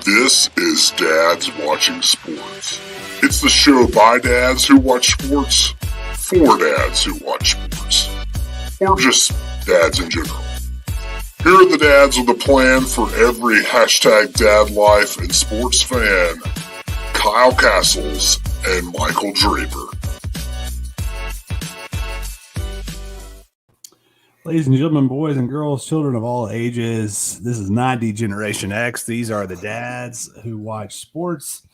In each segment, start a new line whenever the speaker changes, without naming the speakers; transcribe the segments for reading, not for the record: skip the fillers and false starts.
This is Dads Watching Sports. It's the show by dads who watch sports, for dads who watch sports, or just dads in general. Here are the dads with a plan for every hashtag dad life and sports fan, Kyle Castles and Michael Draper.
Ladies and gentlemen, boys and girls, children of all ages, this is 90 Generation X. These are the dads who watch sports.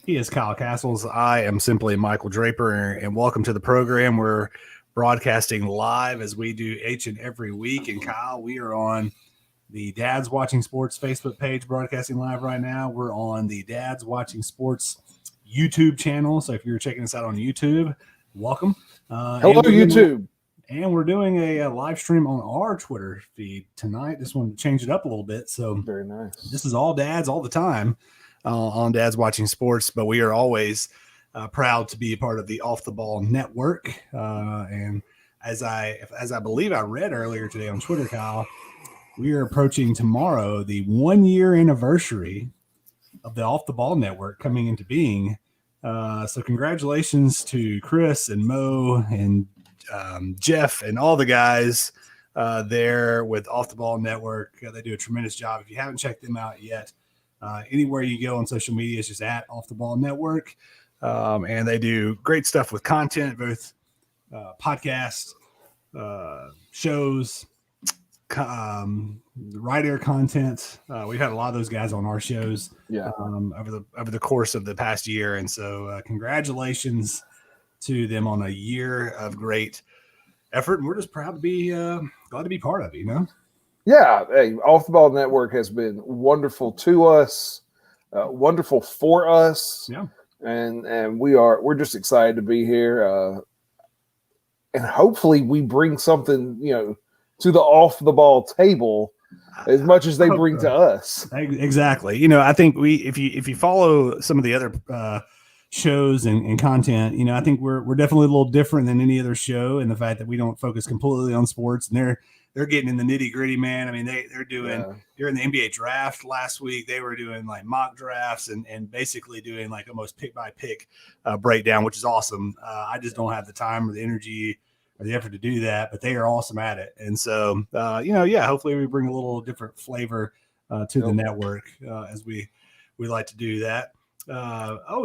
He is Kyle Castles. I am simply Michael Draper, and welcome to the program. We're broadcasting live as we do each and every week. And Kyle, we are on the Dads Watching Sports Facebook page, broadcasting live right now. We're on the Dads Watching Sports YouTube channel. So if you're checking us out on YouTube, welcome.
Hello, YouTube.
And we're doing a live stream on our Twitter feed tonight. Just wanted to change it up a little bit. So
very nice. This
is all dads all the time on Dads Watching Sports, but we are always proud to be a part of the Off the Ball Network. And as I believe I read earlier today on Twitter, Kyle, we are approaching tomorrow the 1 year anniversary of the Off the Ball Network coming into being. So congratulations to Chris and Mo and Jeff and all the guys there with Off the Ball Network. They do a tremendous job. If you haven't checked them out yet, anywhere you go on social media, it's just at Off the Ball Network. And they do great stuff with content, both podcasts, shows, right air content. We've had a lot of those guys on our shows over the course of the past year. And so congratulations to them on a year of great effort, and we're just proud to be glad to be part of it, you know.
Yeah, hey, Off the Ball Network has been wonderful to us, wonderful for us.
Yeah,
and we're just excited to be here, and hopefully we bring something, to the Off the Ball table as much as they bring to us.
Exactly. I think if you follow some of the other shows and content, I think we're definitely a little different than any other show in the fact that we don't focus completely on sports, and they're getting in the nitty gritty, man. I mean, they're doing during the NBA draft last week, they were doing like mock drafts and basically doing like almost pick by pick breakdown, which is awesome. I just don't have the time or the energy or the effort to do that, but they are awesome at it. And so, hopefully we bring a little different flavor to the network as we like to do that.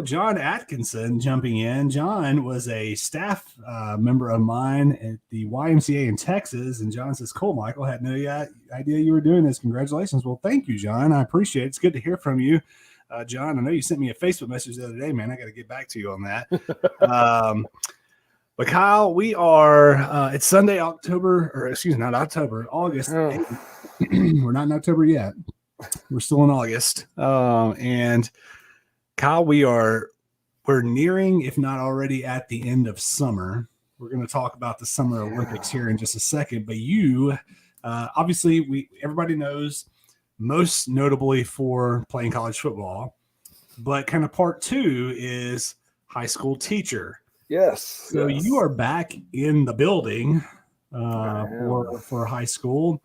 John Atkinson jumping in. John was a staff member of mine at the YMCA in Texas. And John says, cool, Michael, had no idea you were doing this. Congratulations. Well, thank you, John. I appreciate it. It's good to hear from you. John, I know you sent me a Facebook message the other day, man. I got to get back to you on that. But Kyle, we are, it's Sunday, August 8th. We're not in October yet. We're still in August. And Kyle, we're nearing, if not already at the end of summer. We're going to talk about the Summer Olympics here in just a second, but you, obviously everybody knows most notably for playing college football, but kind of part two is high school teacher.
Yes.
So you are back in the building for high school.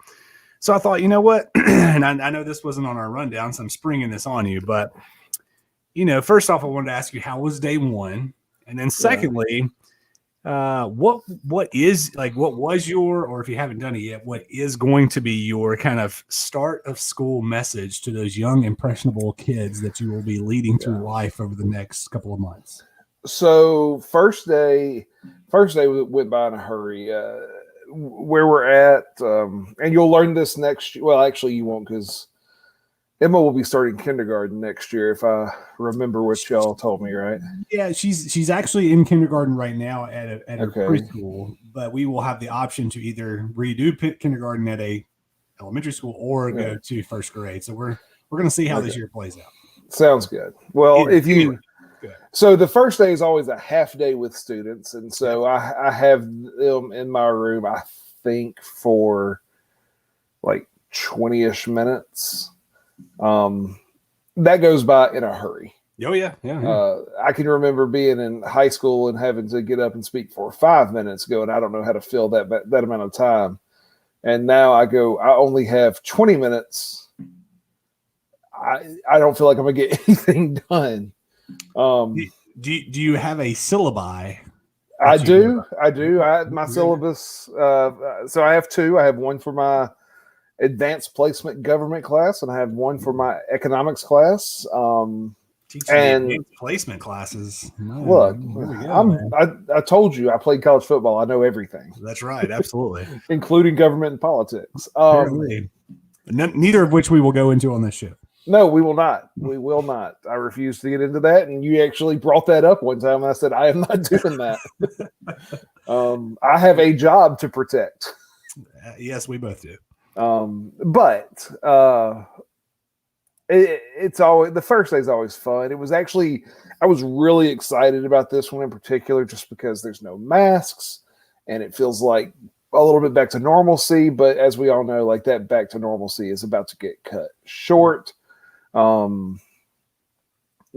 So I thought, you know what? And I know this wasn't on our rundown, so I'm springing this on you, but first off, I wanted to ask you, how was day one? And then secondly, what was your, or if you haven't done it yet, what is going to be your kind of start of school message to those young, impressionable kids that you will be leading through life over the next couple of months?
So first day went by in a hurry. Where we're at, and you'll learn this next year. Well, actually you won't, because Emma will be starting kindergarten next year, if I remember what y'all told me, right?
Yeah, she's actually in kindergarten right now at a preschool, but we will have the option to either redo kindergarten at a elementary school or go to first grade. So we're going to see how this year plays out.
Sounds good. Well, so the first day is always a half day with students, and so I have them in my room, I think, for like 20-ish minutes. That goes by in a hurry.
Oh yeah.
I can remember being in high school and having to get up and speak for 5 minutes going, I don't know how to fill that amount of time. And now I only have 20 minutes. I don't feel like I'm gonna get anything done.
Do you have a syllabi?
I do. My syllabus. So I have two. I have one for my advanced placement government class, and I have one for my economics class.
And placement classes.
Look, I told you I played college football. I know everything.
That's right, absolutely,
including government and politics.
Neither of which we will go into on this show.
No, we will not. We will not. I refuse to get into that. And you actually brought that up one time. And I said, I am not doing that. I have a job to protect.
Yes, we both do.
But it's always, the first day is always fun. It was actually, I was really excited about this one in particular, just because there's no masks and it feels like a little bit back to normalcy. But as we all know, like that back to normalcy is about to get cut short.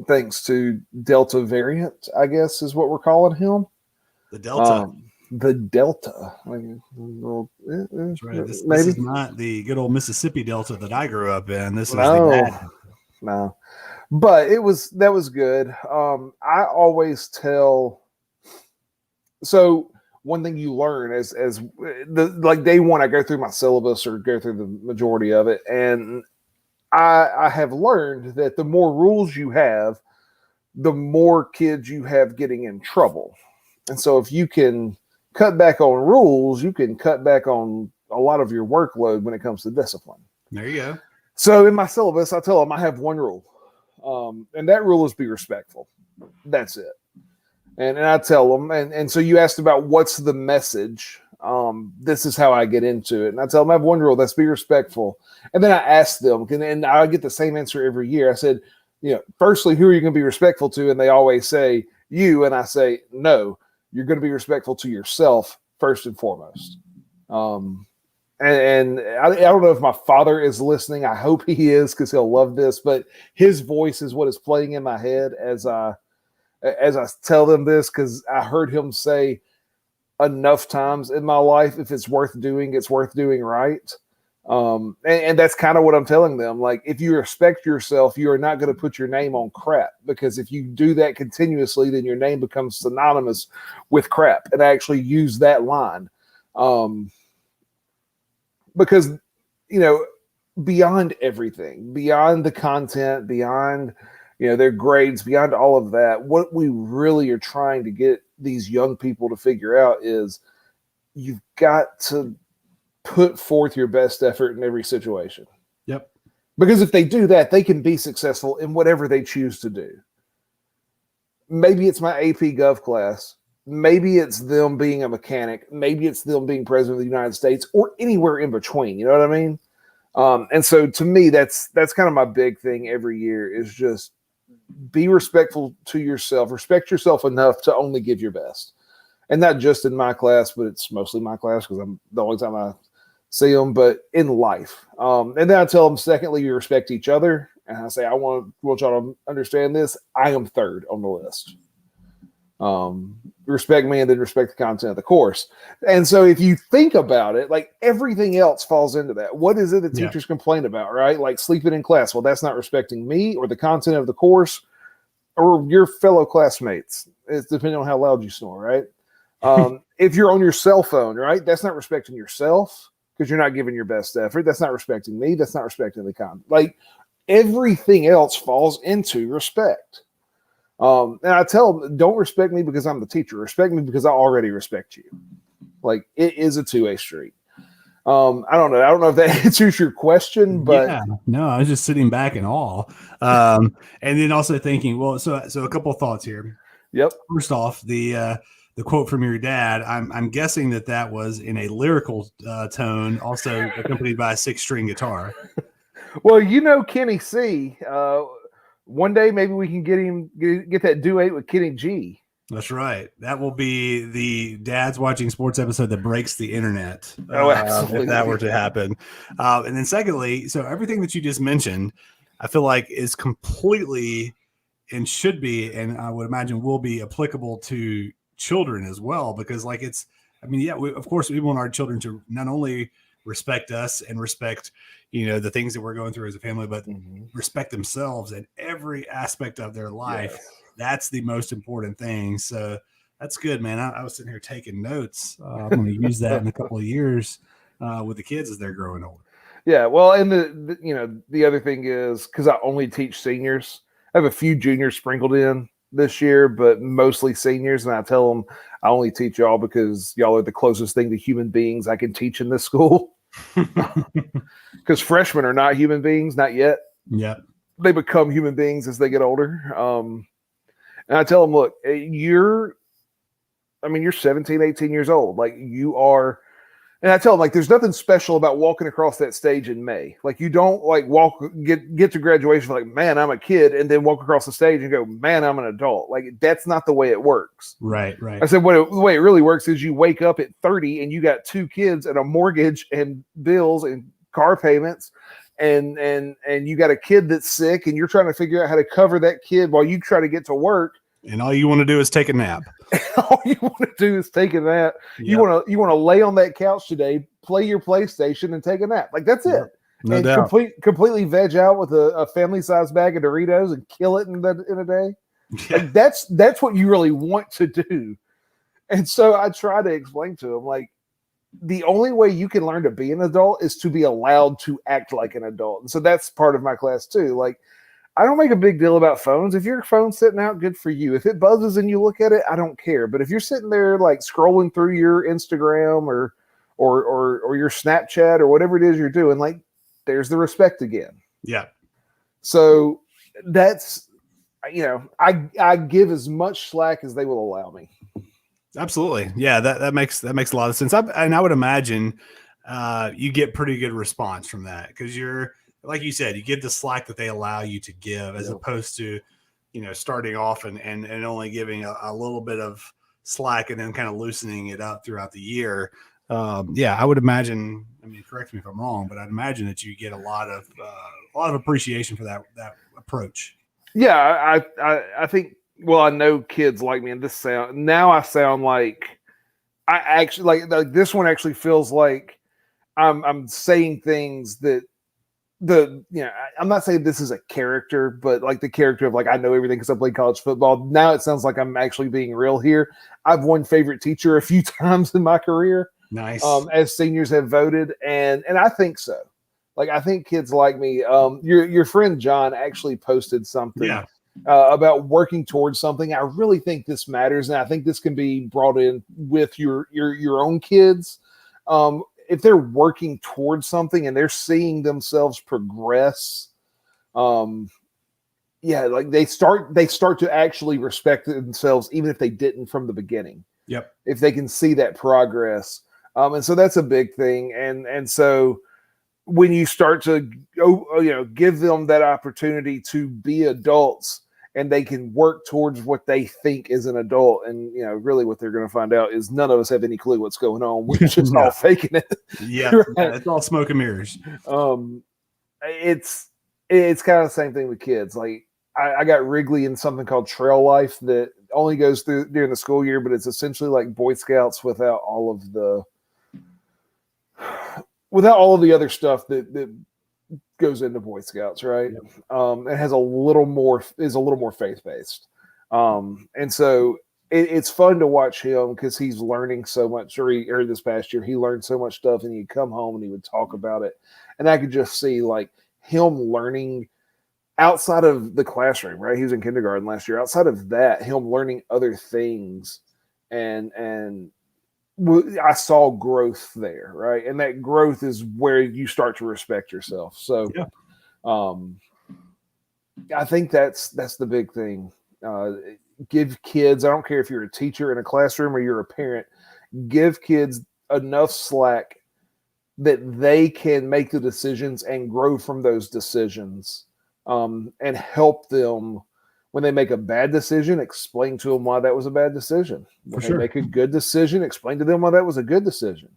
Thanks to Delta variant, I guess is what we're calling him.
The Delta.
The Delta.
That's right. This is not the good old Mississippi Delta that I grew up in. This is no.
But that was good. I always tell. So one thing you learn as like day one, I go through my syllabus or go through the majority of it, and I have learned that the more rules you have, the more kids you have getting in trouble. And so if you can cut back on rules, you can cut back on a lot of your workload when it comes to discipline.
There you go.
So in my syllabus, I tell them I have one rule. And that rule is be respectful. That's it. And I tell them, and so you asked about what's the message. This is how I get into it. And I tell them I have one rule, that's be respectful. And then I ask them, and I get the same answer every year. I said, firstly, who are you going to be respectful to? And they always say you. And I say, no, you're going to be respectful to yourself first and foremost. And I don't know if my father is listening. I hope he is, because he'll love this, but his voice is what is playing in my head as I tell them this, because I heard him say enough times in my life, if it's worth doing, it's worth doing right. And that's kind of what I'm telling them. Like, if you respect yourself, you are not going to put your name on crap, because if you do that continuously, then your name becomes synonymous with crap. And I actually use that line. Because, beyond everything, beyond the content, beyond, their grades, beyond all of that, what we really are trying to get these young people to figure out is you've got to put forth your best effort in every situation.
Yep.
Because if they do that, they can be successful in whatever they choose to do. Maybe it's my AP Gov class. Maybe it's them being a mechanic. Maybe it's them being president of the United States, or anywhere in between. You know what I mean? And so to me, that's kind of my big thing every year, is just be respectful to yourself. Respect yourself enough to only give your best. And not just in my class, but it's mostly my class because I'm the only time I see them, but in life. And then I tell them, secondly, you respect each other. And I say, I want y'all to understand this. I am third on the list. Respect me, and then respect the content of the course. And so if you think about it, like everything else falls into that. What is it that teachers complain about, right? Like sleeping in class. Well, that's not respecting me or the content of the course or your fellow classmates. It's depending on how loud you snore, right? If you're on your cell phone, right? That's not respecting yourself because you're not giving your best effort. That's not respecting me. That's not respecting the content. Like everything else falls into respect. And I tell them, don't respect me because I'm the teacher. Respect me because I already respect you. Like, it is a two-way street. I don't know. I don't know if that answers your question, but
no, I was just sitting back in awe. And then also thinking, well, so a couple of thoughts here.
Yep.
First off, the quote from your dad, I'm guessing that was in a lyrical tone, also accompanied by a 6-string guitar.
Well, Kenny C. One day, maybe we can get that duet with Kenny G.
That's right. That will be the Dad's Watching Sports episode that breaks the internet.
Absolutely.
If that were to happen. And then secondly, so everything that you just mentioned, I feel like is completely and should be, and I would imagine will be applicable to children as well, because of course we want our children to not only respect us and respect, the things that we're going through as a family, but respect themselves in every aspect of their life.
Yes.
That's the most important thing. So that's good, man. I was sitting here taking notes. I'm going to use that in a couple of years with the kids as they're growing older.
Yeah. Well, and the other thing is, because I only teach seniors, I have a few juniors sprinkled in this year, but mostly seniors. And I tell them I only teach y'all because y'all are the closest thing to human beings I can teach in this school. Because freshmen are not human beings, not yet.
Yeah.
They become human beings as they get older. And I tell them, look, you're 17, 18 years old. Like, you are. And I tell them, like, there's nothing special about walking across that stage in May. Like, you don't like get to graduation like, man, I'm a kid, and then walk across the stage and go, man, I'm an adult. Like, that's not the way it works.
Right.
I said, the way it really works is you wake up at 30 and you got 2 kids and a mortgage and bills and car payments, and you got a kid that's sick, and you're trying to figure out how to cover that kid while you try to get to work.
And all you want to do is take a nap.
All you want to do is take a nap. Yep. You want to lay on that couch today, play your PlayStation, and take a nap. Like, that's it.
No
and
doubt.
Completely veg out with a family-sized bag of Doritos and kill it in a day.
Yeah.
Like, that's what you really want to do. And so I try to explain to them, like, the only way you can learn to be an adult is to be allowed to act like an adult. And so that's part of my class too. Like, I don't make a big deal about phones. If your phone's sitting out, good for you. If it buzzes and you look at it, I don't care. But if you're sitting there like scrolling through your Instagram or your Snapchat or whatever it is you're doing, like, there's the respect again.
Yeah.
So that's, I give as much slack as they will allow me.
Absolutely. Yeah. That makes a lot of sense. I would imagine you get pretty good response from that, because you're, like you said, you give the slack that they allow you to give, as opposed to, starting off and only giving a little bit of slack and then kind of loosening it up throughout the year. I would imagine, correct me if I'm wrong, but I'd imagine that you get a lot of appreciation for that approach.
Yeah. I think, well, I know kids like me, and I sound like I actually like this one actually feels like I'm saying things that I'm not saying this is a character, but like the character of like, I know everything because I played college football. Now it sounds like I'm actually being real here. I've won favorite teacher a few times in my career.
Nice.
As seniors have voted. And I think so. Like, I think kids like me, your friend John actually posted something about working towards something. I really think this matters. And I think this can be brought in with your own kids. If they're working towards something and they're seeing themselves progress, like they start to actually respect themselves, even if they didn't from the beginning.
Yep.
If they can see that progress. And so that's a big thing. And so when you start to give them that opportunity to be adults, and they can work towards what they think is an adult. And, really what they're going to find out is none of us have any clue what's going on. We're just all faking it.
Yeah.
Right?
Yeah, it's all smoke and mirrors.
It's kind of the same thing with kids. Like, I got Wrigley in something called Trail Life that only goes through during the school year, but it's essentially like Boy Scouts without all of the other stuff that goes into Boy Scouts, right? Yep. It has is a little more faith-based. And so it's fun to watch him because he's learning so much. Or this past year, he learned so much stuff, and he'd come home and he would talk about it. And I could just see like him learning outside of the classroom, right? He was in kindergarten last year. Outside of that, him learning other things, and I saw growth there, right? And that growth is where you start to respect yourself. So, I think that's the big thing. Give kids, I don't care if you're a teacher in a classroom or you're a parent, give kids enough slack that they can make the decisions and grow from those decisions, and help them. When they make a bad decision, explain to them why that was a bad decision. When they make a good decision, explain to them why that was a good decision.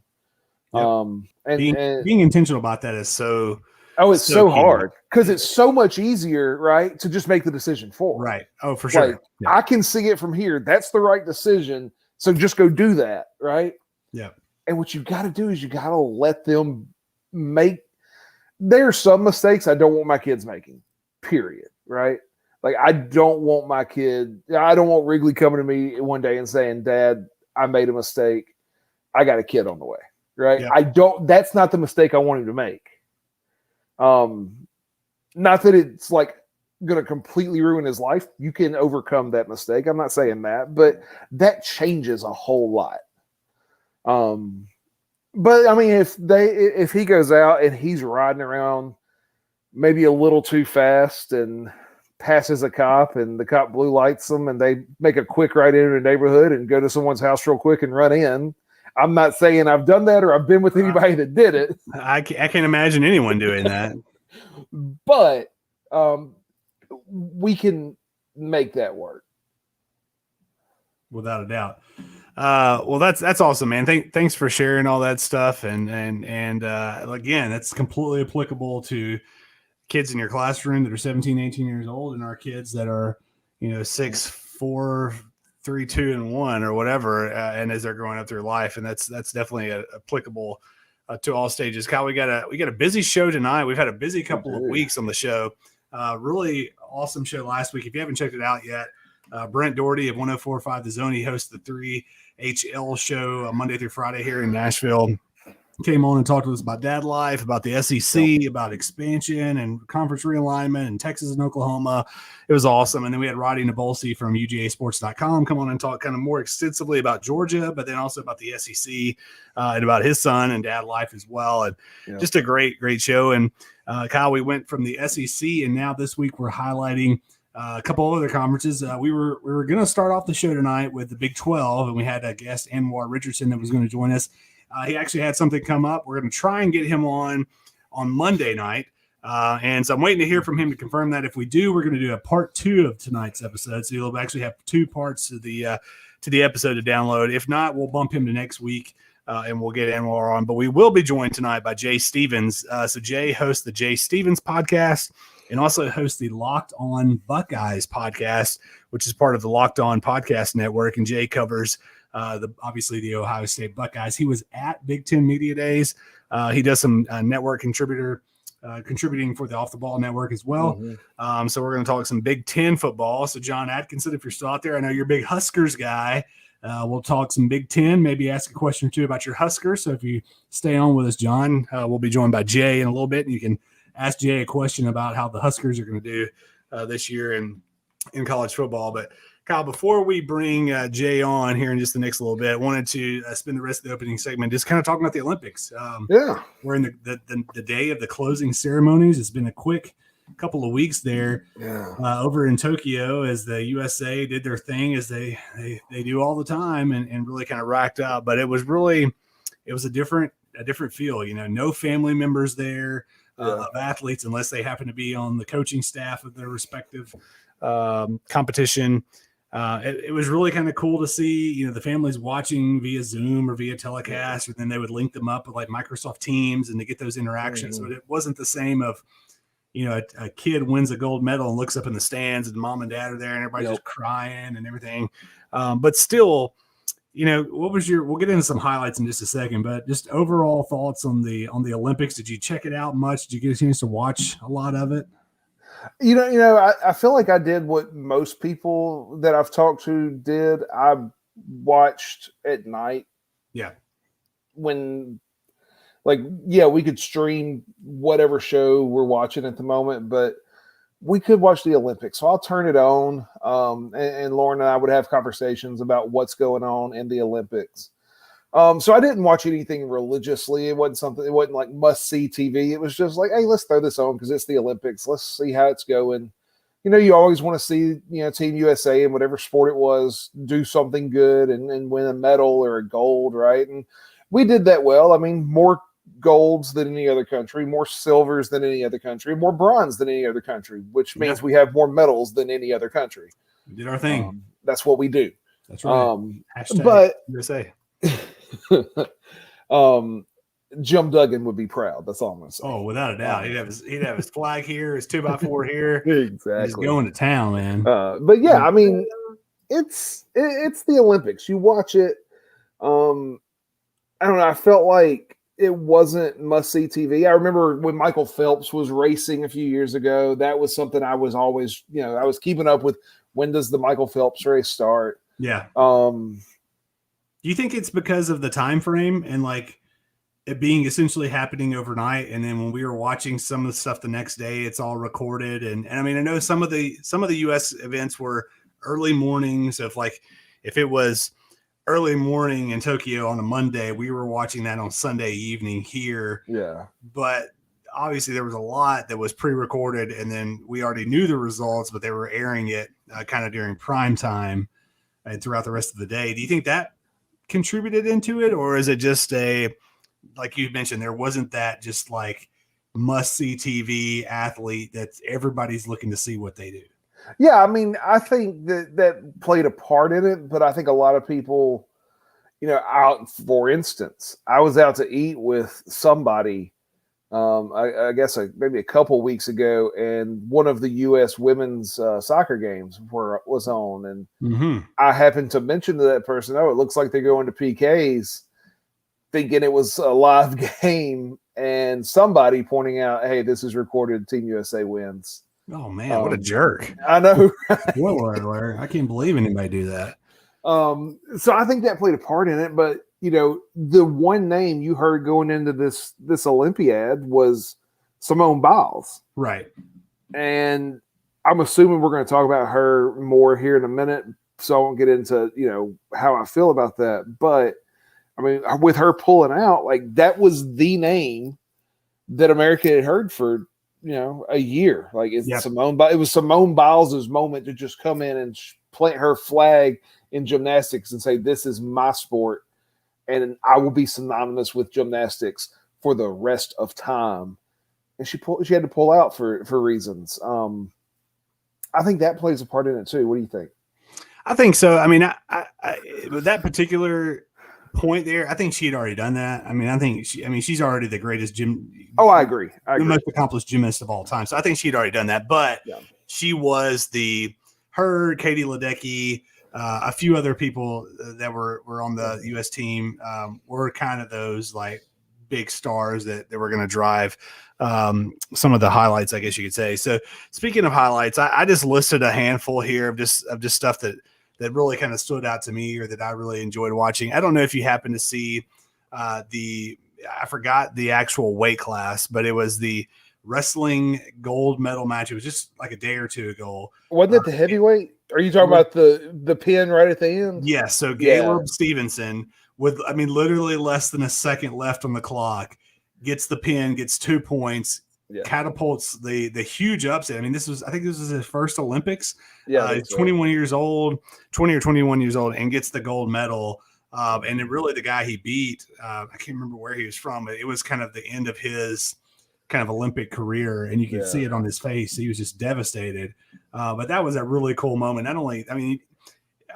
Yep. Being intentional about that is so.
Oh, it's so hard because it's so much easier, right, to just make the decision for.
Right. Oh, for sure.
Like, I can see it from here. That's the right decision. So just go do that, right?
Yeah.
And what you got to do is you got to let them there are some mistakes I don't want my kids making, period, right? Like, I don't want Wrigley coming to me one day and saying, Dad, I made a mistake. I got a kid on the way, right? Yep. That's not the mistake I want him to make. Not that it's like going to completely ruin his life. You can overcome that mistake. I'm not saying that, but that changes a whole lot. But I mean, if he goes out and he's riding around maybe a little too fast and passes a cop and the cop blue lights them and they make a quick ride into a neighborhood and go to someone's house real quick and run in. I'm not saying I've done that or I've been with anybody that did it.
I can't imagine anyone doing that.
But we can make that work.
Without a doubt. Well, that's awesome, man. Thanks for sharing all that stuff. And again, that's completely applicable to kids in your classroom that are 17, 18 years old and our kids that are, 6, 4, 3, 2, and 1 or whatever. And as they're growing up through life. And that's definitely applicable to all stages. Kyle, we got a busy show tonight. We've had a busy couple of weeks on the show. Really awesome show last week. If you haven't checked it out yet, Brent Doherty of 104.5 The Zone, he hosts the 3HL show Monday through Friday here in Nashville. Came on and talked to us about dad life, about the SEC, about expansion and conference realignment and Texas and Oklahoma. It was awesome. And then we had Roddy Nabolsi from UGAsports.com come on and talk kind of more extensively about Georgia, but then also about the SEC and about his son and dad life as well. And just a great, great show. And Kyle, we went from the SEC and now this week we're highlighting a couple of other conferences. We were going to start off the show tonight with the Big 12, and we had a guest, Anwar Richardson, that was going to join us. He actually had something come up. We're going to try and get him on Monday night. And so I'm waiting to hear from him to confirm that. If we do, we're going to do a part 2 of tonight's episode. So you'll actually have 2 parts to the episode to download. If not, we'll bump him to next week and we'll get Anwar on. But we will be joined tonight by Jay Stevens. So Jay hosts the Jay Stevens podcast and also hosts the Locked On Buckeyes podcast, which is part of the Locked On Podcast Network. And Jay covers obviously the Ohio State Buckeyes. He was at Big Ten Media Days. He does some network contributing for the Off the Ball Network as well. Mm-hmm. So we're going to talk some Big Ten football. So John Atkinson, if you're still out there, I know you're a big Huskers guy. We'll talk some Big Ten, maybe ask a question or two about your Huskers. So if you stay on with us, John, we'll be joined by Jay in a little bit, and you can ask Jay a question about how the Huskers are going to do this year in college football. But Kyle, before we bring Jay on here in just the next little bit, I wanted to spend the rest of the opening segment just kind of talking about the Olympics. We're in the day of the closing ceremonies. It's been a quick couple of weeks there over in Tokyo as the USA did their thing as they do all the time and really kind of racked up. But it was a different feel. No family members there of athletes unless they happen to be on the coaching staff of their respective competition. It was really kind of cool to see, the families watching via Zoom or via telecast, and then they would link them up with like Microsoft Teams and to get those interactions. Mm-hmm. But it wasn't the same of, a kid wins a gold medal and looks up in the stands and mom and dad are there and everybody's just crying and everything. But still, we'll get into some highlights in just a second, but just overall thoughts on the Olympics. Did you check it out much? Did you get a chance to watch a lot of it?
I feel like I did what most people that I've talked to did. I watched at night.
Yeah.
When, we could stream whatever show we're watching at the moment, but we could watch the Olympics. So I'll turn it on, and Lauren and I would have conversations about what's going on in the Olympics. So I didn't watch anything religiously. It wasn't like must-see TV. It was just like, hey, let's throw this on because it's the Olympics. Let's see how it's going. You always want to see, Team USA in whatever sport it was do something good and win a medal or a gold, right? And we did that well. I mean, more golds than any other country, more silvers than any other country, more bronze than any other country, which means we have more medals than any other country.
We did our thing.
That's what we do.
That's right.
But
USA.
Jim Duggan would be proud. That's all I'm going to say.
Oh, without a doubt. He'd have his flag here, his 2x4 here.
Exactly.
He's going to town, man.
But yeah, I mean, it's the Olympics. You watch it. I don't know. I felt like it wasn't must-see TV. I remember when Michael Phelps was racing a few years ago, that was something I was always, I was keeping up with. When does the Michael Phelps race start?
Yeah. Do you think it's because of the time frame and like it being essentially happening overnight, and then when we were watching some of the stuff the next day, it's all recorded? And I mean, I know some of the U.S. events were early mornings. If it was early morning in Tokyo on a Monday, we were watching that on Sunday evening here.
Yeah.
But obviously there was a lot that was pre-recorded, and then we already knew the results, but they were airing it kind of during prime time and throughout the rest of the day. Do you think that contributed into it, or is it just like you mentioned, there wasn't that just like must-see TV athlete that everybody's looking to see what they do?
Yeah, I mean, I think that played a part in it, but I think a lot of people, out, for instance, I was out to eat with somebody, I guess maybe a couple weeks ago, and one of the U.S. women's soccer games was on, and I happened to mention to that person, "Oh, it looks like they're going to PKs," thinking it was a live game, and somebody pointing out, "Hey, this is recorded. Team USA wins."
Oh man, what a jerk!
I know.
Right? I can't believe anybody do that.
So I think that played a part in it, but the one name you heard going into this Olympiad was Simone Biles.
Right.
And I'm assuming we're going to talk about her more here in a minute, so I won't get into, how I feel about that. But I mean, with her pulling out, like that was the name that America had heard for, a year. Like it's Simone, it was Simone Biles' moment to just come in and plant her flag in gymnastics and say, "This is my sport, and I will be synonymous with gymnastics for the rest of time." And she had to pull out for reasons. I think that plays a part in it too. What do you think?
I think so. I mean, I with that particular point there, I think she had already done that. I mean, she's already the greatest
Oh, I agree.
The most accomplished gymnast of all time. So I think she'd already done that. But she was Katie Ledecky, a few other people that were on the U.S. team were kind of those like big stars that were going to drive some of the highlights, I guess you could say. So speaking of highlights, I just listed a handful here of just stuff that really kind of stood out to me or that I really enjoyed watching. I don't know if you happen to see I forgot the actual weight class, but it was the wrestling gold medal match. It was just like a day or two ago.
Wasn't it the heavyweight? Are you talking about the pin right at the end?
Yes. Yeah, so Caleb Stevenson, with literally less than a second left on the clock, gets the pin, gets 2 points, catapults the huge upset. I think this was his first Olympics. He's 21 years old, 20 or 21 years old, and gets the gold medal. And then really the guy he beat, I can't remember where he was from, but it was kind of the end of his kind of Olympic career, and you can see it on his face. He was just devastated. But that was a really cool moment. Not only,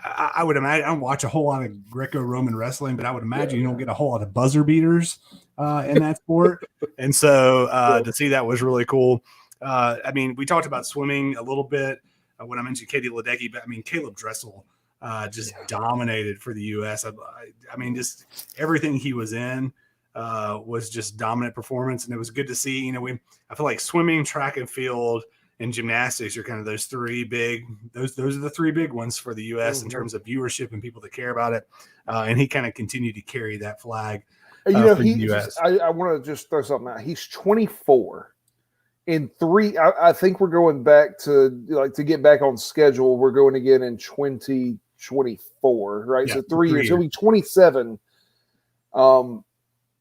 I would imagine, I don't watch a whole lot of Greco-Roman wrestling, but I would imagine you don't get a whole lot of buzzer beaters in that sport. And so to see that was really cool. We talked about swimming a little bit when I mentioned Katie Ledecky, but Caleb Dressel just dominated for the U.S. Just everything he was in was just dominant performance, and it was good to see. I feel like swimming, track and field, and gymnastics are kind of those are the three big ones for the U.S. in terms of viewership and people that care about it. And he kind of continued to carry that flag for the U.S.
I want to just throw something out. He's 24. In I think we're going back to get back on schedule. We're going again in 2024, right? So 3 years. He'll be 27.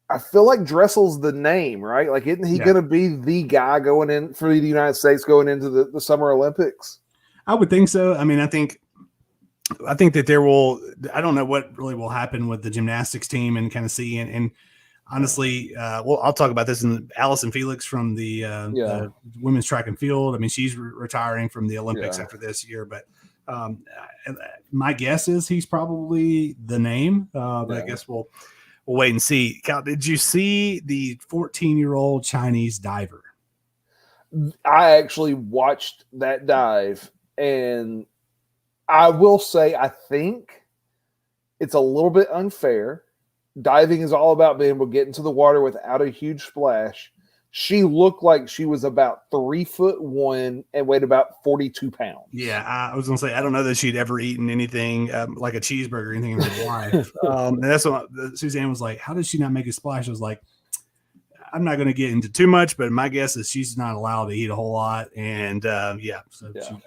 I feel like Dressel's the name, right? Like, isn't he going to be the guy going in for the United States going into the Summer Olympics?
I would think so. I think that there will. I don't know what really will happen with the gymnastics team and kind of see and honestly, I'll talk about this. In Allison Felix from the women's track and field. She's retiring from the Olympics after this year, but my guess is he's probably the name. But I guess we'll wait and see. Cal, did you see the 14-year-old Chinese diver?
I actually watched that dive, and I will say I think it's a little bit unfair diving is all about being able to get into the water without a huge splash. She looked like she was about 3'1" and weighed about 42 pounds.
Yeah, I was gonna say I don't know that she'd ever eaten anything like a cheeseburger or anything in her life. And that's what Suzanne was like. How does she not make a splash? I was like, I'm not going to get into too much, but my guess is she's not allowed to eat a whole lot. And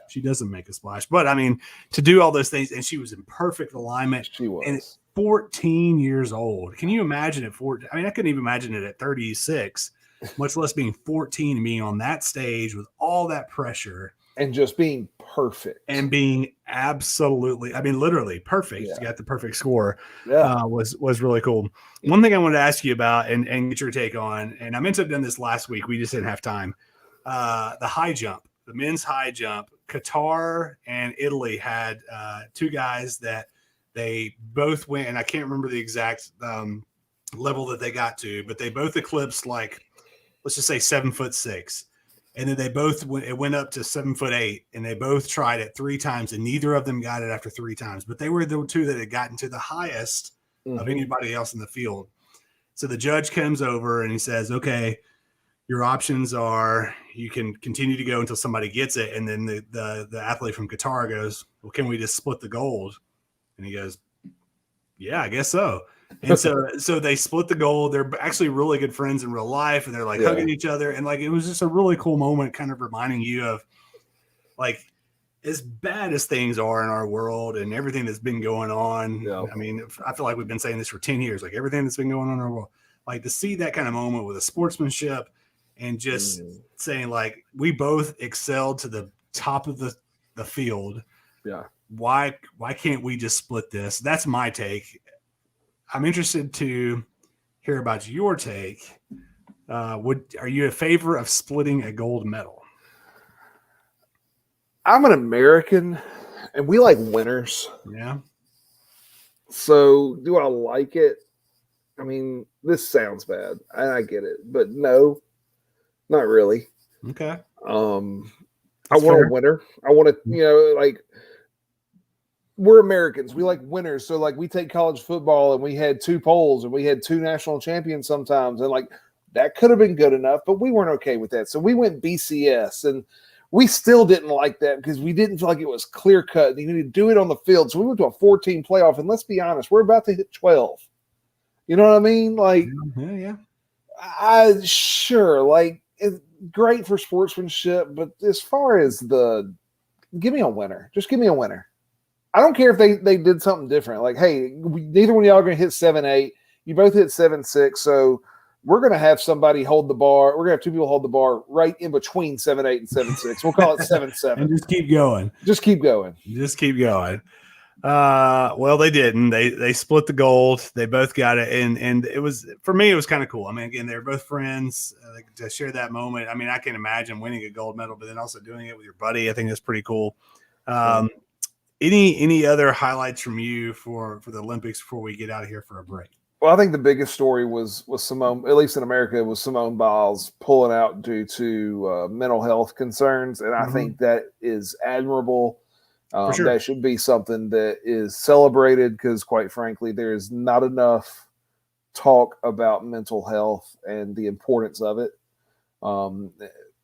she doesn't make a splash. But I mean, to do all those things, and she was in perfect alignment.
She was.
And 14 years old. Can you imagine at 14? I mean, I couldn't even imagine it at 36, much less being 14 and being on that stage with all that pressure.
And just being perfect.
And being absolutely, I mean, literally perfect.
Yeah.
You got the perfect score.
Yeah.
Was really cool. One thing I wanted to ask you about and get your take on, and I meant to have done this last week. We just didn't have time. The high jump, the men's high jump. Qatar and Italy had two guys that they both went, and I can't remember the exact level that they got to, but they both eclipsed, like, let's just say 7'6". And then they both went up to 7'8", and they both tried it 3 times, and neither of them got it after 3 times. But they were the two that had gotten to the highest of anybody else in the field. So the judge comes over and he says, "Okay, your options are you can continue to go until somebody gets it." And then the athlete from Qatar goes, "Well, can we just split the gold?" And he goes, "Yeah, I guess so." And so they split the gold. They're actually really good friends in real life, and they're like hugging each other. And like, it was just a really cool moment, kind of reminding you of, like, as bad as things are in our world and everything that's been going on. Yeah. I mean, I feel like we've been saying this for 10 years, like everything that's been going on in our world, like to see that kind of moment with a sportsmanship and just saying, like, we both excelled to the top of the field.
Yeah.
Why can't we just split this? That's my take. I'm interested to hear about your take. Are you in favor of splitting a gold medal?
I'm an American, and we like winners.
Yeah.
So do I like it? I mean, this sounds bad, and I get it, but no, not really.
Okay.
I want a winner. I want to, like, we're Americans. We like winners. So, like, we take college football and we had 2 polls and we had 2 national champions sometimes. And, like, that could have been good enough, but we weren't okay with that. So we went BCS, and we still didn't like that because we didn't feel like it was clear cut. You need to do it on the field. So we went to a 14 playoff, and let's be honest, we're about to hit 12. You know what I mean? Like,
yeah.
Sure, like, it's great for sportsmanship, but as far as give me a winner. Just give me a winner. I don't care if they did something different. Like, hey, neither one of y'all are going to hit 7'8". You both hit 7'6". So we're going to have somebody hold the bar. We're going to have 2 people hold the bar right in between 7'8" and 7'6". We'll call it 7'7".
And just keep going.
Just keep going.
Just keep going. Well, they didn't. They split the gold. They both got it, and it was, for me, it was kind of cool. I mean, again, they were both friends to share that moment. I mean, I can imagine winning a gold medal, but then also doing it with your buddy. I think that's pretty cool. Any other highlights from you for the Olympics before we get out of here for a break?
Well, I think the biggest story was Simone, at least in America, was Simone Biles pulling out due to mental health concerns, and I think that is admirable. For sure. That should be something that is celebrated because, quite frankly, there is not enough talk about mental health and the importance of it.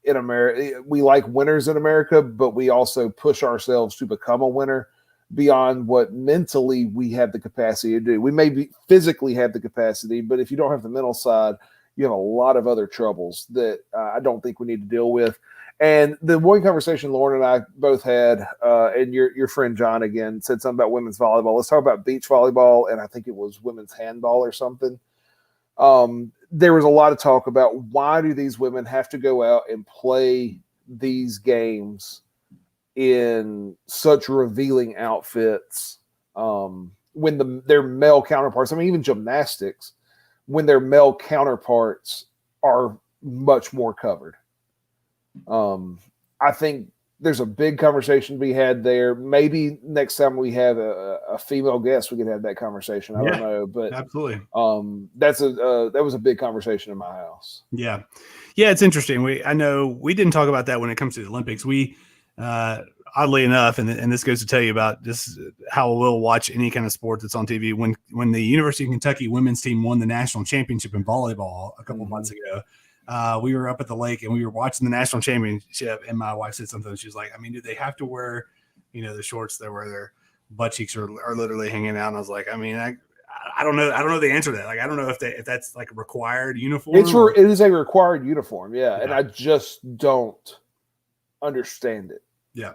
In America, we like winners in America, but we also push ourselves to become a winner beyond what mentally we have the capacity to do. We may physically have the capacity, but if you don't have the mental side, you have a lot of other troubles that I don't think we need to deal with. And the one conversation Lauren and I both had, and your friend John again said something about women's volleyball. Let's talk about beach volleyball, and I think it was women's handball or something. There was a lot of talk about why do these women have to go out and play these games in such revealing outfits when their male counterparts, I mean, even gymnastics, when their male counterparts are much more covered. I think there's a big conversation to be had there. Maybe next time we have a female guest, we could have that conversation. I don't know, but
absolutely.
That was a big conversation in my house.
Yeah. Yeah. It's interesting. I know we didn't talk about that when it comes to the Olympics. We, oddly enough, and this goes to tell you about just how we'll watch any kind of sport that's on TV. When the University of Kentucky women's team won the national championship in volleyball a couple months ago, we were up at the lake and we were watching the national championship, and my wife said something. She was like, I mean, do they have to wear, the shorts there where their butt cheeks are literally hanging out? And I was like, I mean, I don't know. I don't know the answer to that. Like, I don't know if that's like a required uniform.
It is a required uniform. Yeah. And I just don't understand it.
Yeah.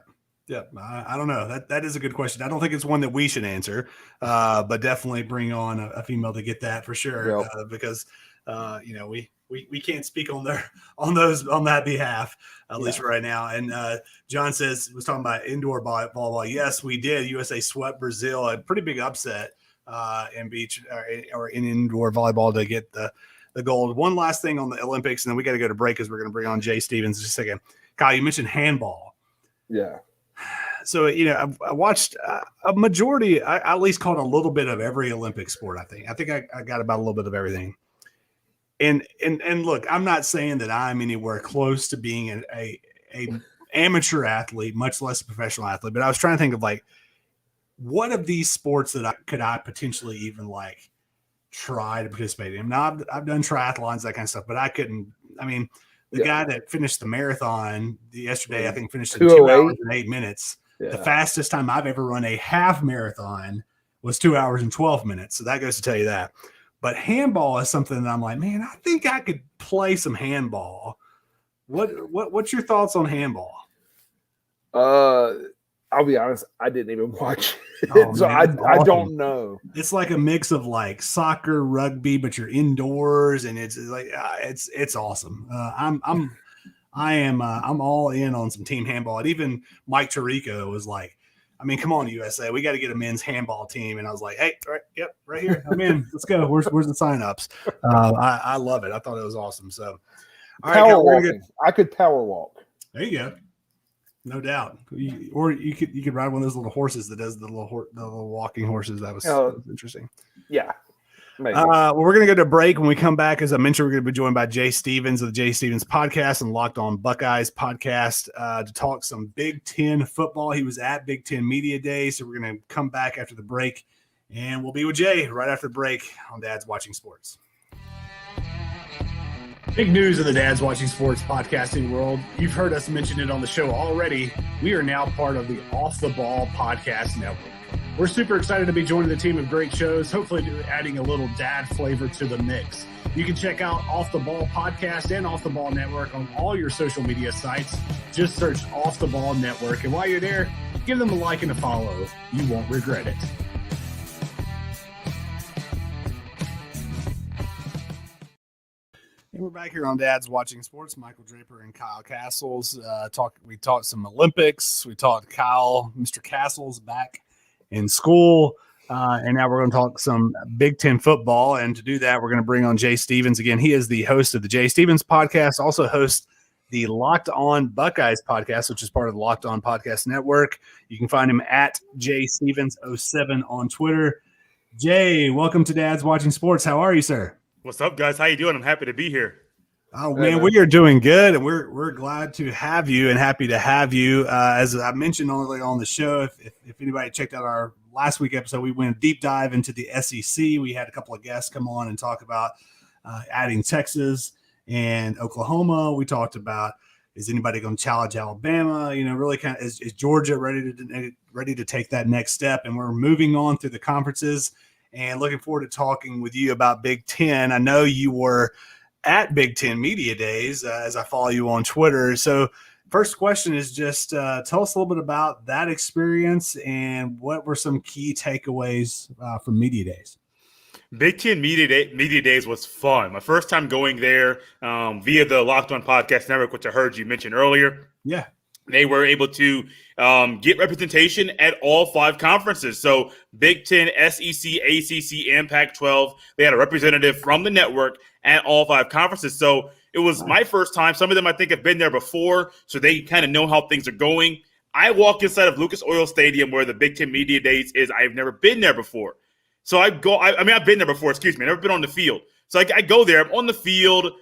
Yeah. I don't know. That is a good question. I don't think it's one that we should answer, but definitely bring on a female to get that for sure. Yep. Because, we can't speak on that behalf, at least right now. And John was talking about indoor volleyball. Yes, we did. USA swept Brazil, a pretty big upset in beach or in indoor volleyball to get the gold. One last thing on the Olympics, and then we got to go to break because we're going to bring on Jay Stevens in just a second. Kyle, you mentioned handball.
Yeah.
So, I watched a majority, I at least caught a little bit of every Olympic sport, I think. I think I got about a little bit of everything. And look, I'm not saying that I'm anywhere close to being a amateur athlete, much less a professional athlete, but I was trying to think of like, what of these sports that I potentially even like try to participate in? Now I've done triathlons, that kind of stuff, but I couldn't. I mean, the guy that finished the marathon yesterday, I think finished in 2 hours and 8 minutes. Yeah. The fastest time I've ever run a half marathon was 2 hours and 12 minutes. So that goes to tell you that. But handball is something that I'm like, man, I think I could play some handball. What's your thoughts on handball?
I'll be honest, I didn't even watch it, so I don't know.
It's like a mix of like soccer, rugby, but you're indoors, and it's like it's awesome. I'm all in on some team handball. And even Mike Tirico was like, I mean, come on, USA, we got to get a men's handball team. And I was like, hey, right here, I'm in. Let's go. Where's the signups? I love it. I thought it was awesome. So,
all right, power walking. I could power walk.
There you go. No doubt. Or you could ride one of those little horses that does the little walking horses. That was interesting.
Yeah.
Well, we're going to go to break. When we come back, as I mentioned, we're going to be joined by Jay Stevens of the Jay Stevens podcast and Locked On Buckeyes podcast to talk some Big Ten football. He was at Big Ten Media Day, so we're going to come back after the break, and we'll be with Jay right after the break on Dad's Watching Sports. Big news in the Dad's Watching Sports podcasting world. You've heard us mention it on the show already. We are now part of the Off the Ball Podcast Network. We're super excited to be joining the team of great shows, hopefully adding a little dad flavor to the mix. You can check out Off the Ball Podcast and Off the Ball Network on all your social media sites. Just search Off the Ball Network. And while you're there, give them a like and a follow. You won't regret it. And we're back here on Dad's Watching Sports. Michael Draper and Kyle Castles. We talked some Olympics. We talked Mr. Castles back in school. And now we're going to talk some Big Ten football. And to do that, we're going to bring on Jay Stevens again. He is the host of the Jay Stevens podcast, also hosts the Locked On Buckeyes podcast, which is part of the Locked On Podcast Network. You can find him at JStevens07 on Twitter. Jay, welcome to Dad's Watching Sports. How are you, sir?
What's up, guys? How you doing? I'm happy to be here.
Oh, man, we are doing good, and we're glad to have you and happy to have you. As I mentioned earlier on the show, if anybody checked out our last week episode, we went a deep dive into the SEC. We had a couple of guests come on and talk about adding Texas and Oklahoma. We talked about, is anybody going to challenge Alabama? Really kind of, is Georgia ready to take that next step? And we're moving on through the conferences and looking forward to talking with you about Big Ten. I know you were at Big Ten Media Days as I follow you on Twitter. So first question is just tell us a little bit about that experience and what were some key takeaways from Media Days.
Big Ten Media Days was fun. My first time going there via the Locked On Podcast Network, which I heard you mention earlier.
Yeah.
They were able to get representation at all 5 conferences. So Big Ten, SEC, ACC, and Pac-12, they had a representative from the network at all 5 conferences. So it was my first time. Some of them I think have been there before, so they kind of know how things are going. I walk inside of Lucas Oil Stadium where the Big Ten Media Days is. I've never been there before. So I've been there before, I've never been on the field. So I go there, I'm on the field.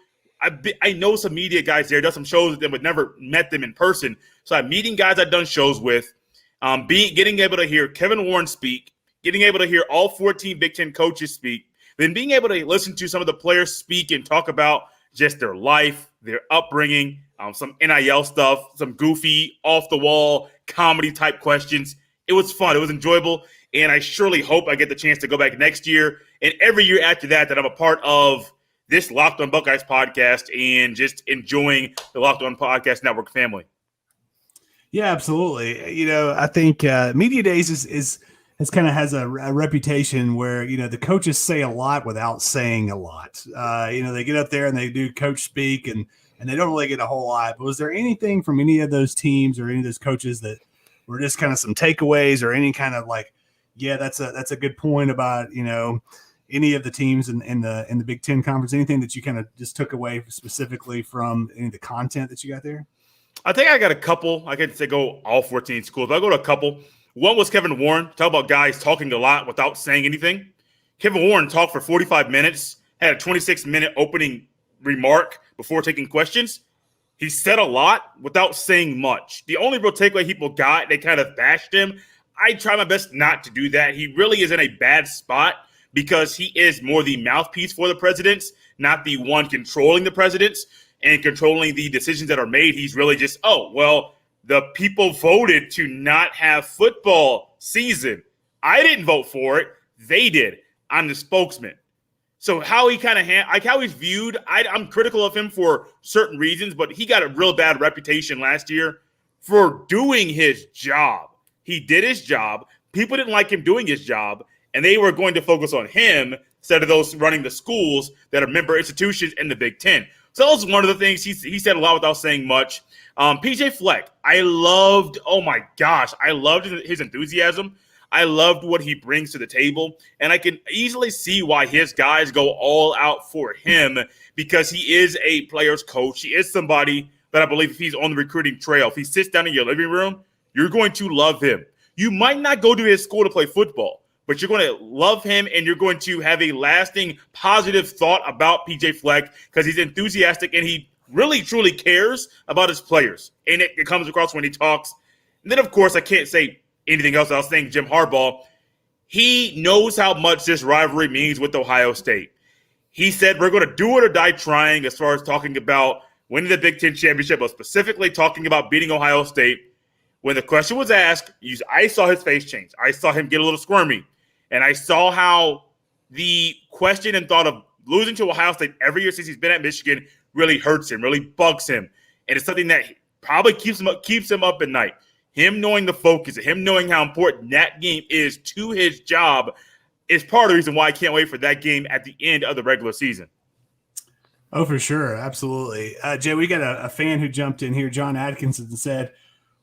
I know some media guys there, done some shows with them, but never met them in person. So I'm meeting guys I've done shows with, getting able to hear Kevin Warren speak, getting able to hear all 14 Big Ten coaches speak, then being able to listen to some of the players speak and talk about just their life, their upbringing, some NIL stuff, some goofy, off-the-wall, comedy-type questions. It was fun. It was enjoyable, and I surely hope I get the chance to go back next year and every year after that I'm a part of this Locked On Buckeyes podcast and just enjoying the Locked On Podcast Network family.
Yeah, absolutely. You know, I think Media Days is has a reputation where, you know, the coaches say a lot without saying a lot. You know, they get up there and they do coach speak and they don't really get a whole lot. But was there anything from any of those teams or any of those coaches that were just kind of some takeaways or any kind of like, yeah, that's a good point about, you know, any of the teams in the Big Ten Conference, anything that you kind of just took away specifically from any of the content that you got there?
I think I got a couple. I could say go all 14 schools, but I'll go to a couple. One was Kevin Warren. Talk about guys talking a lot without saying anything. Kevin Warren talked for 45 minutes, had a 26-minute opening remark before taking questions. He said a lot without saying much. The only real takeaway people got, they kind of bashed him. I try my best not to do that. He really is in a bad spot because he is more the mouthpiece for the presidents, not the one controlling the presidents and controlling the decisions that are made. He's really just, the people voted to not have football season. I didn't vote for it. They did. I'm the spokesman. So how he kind of how he's viewed, I'm critical of him for certain reasons, but he got a real bad reputation last year for doing his job. He did his job. People didn't like him doing his job, and they were going to focus on him instead of those running the schools that are member institutions in the Big Ten. So that was one of the things he said a lot without saying much. PJ Fleck, I loved his enthusiasm. I loved what he brings to the table, and I can easily see why his guys go all out for him because he is a player's coach. He is somebody that I believe if he's on the recruiting trail, if he sits down in your living room, you're going to love him. You might not go to his school to play football, but you're going to love him and you're going to have a lasting positive thought about PJ Fleck because he's enthusiastic and he really, truly cares about his players. And it comes across when he talks. And then, of course, I can't say anything else. I was saying Jim Harbaugh, he knows how much this rivalry means with Ohio State. He said we're going to do it or die trying as far as talking about winning the Big Ten championship, but specifically talking about beating Ohio State. When the question was asked, I saw his face change. I saw him get a little squirmy. And I saw how the question and thought of losing to Ohio State every year since he's been at Michigan really hurts him, really bugs him. And it's something that probably keeps him up at night. Him knowing the focus, him knowing how important that game is to his job is part of the reason why I can't wait for that game at the end of the regular season.
Oh, for sure. Absolutely. Jay, we got a fan who jumped in here, John Atkinson, said,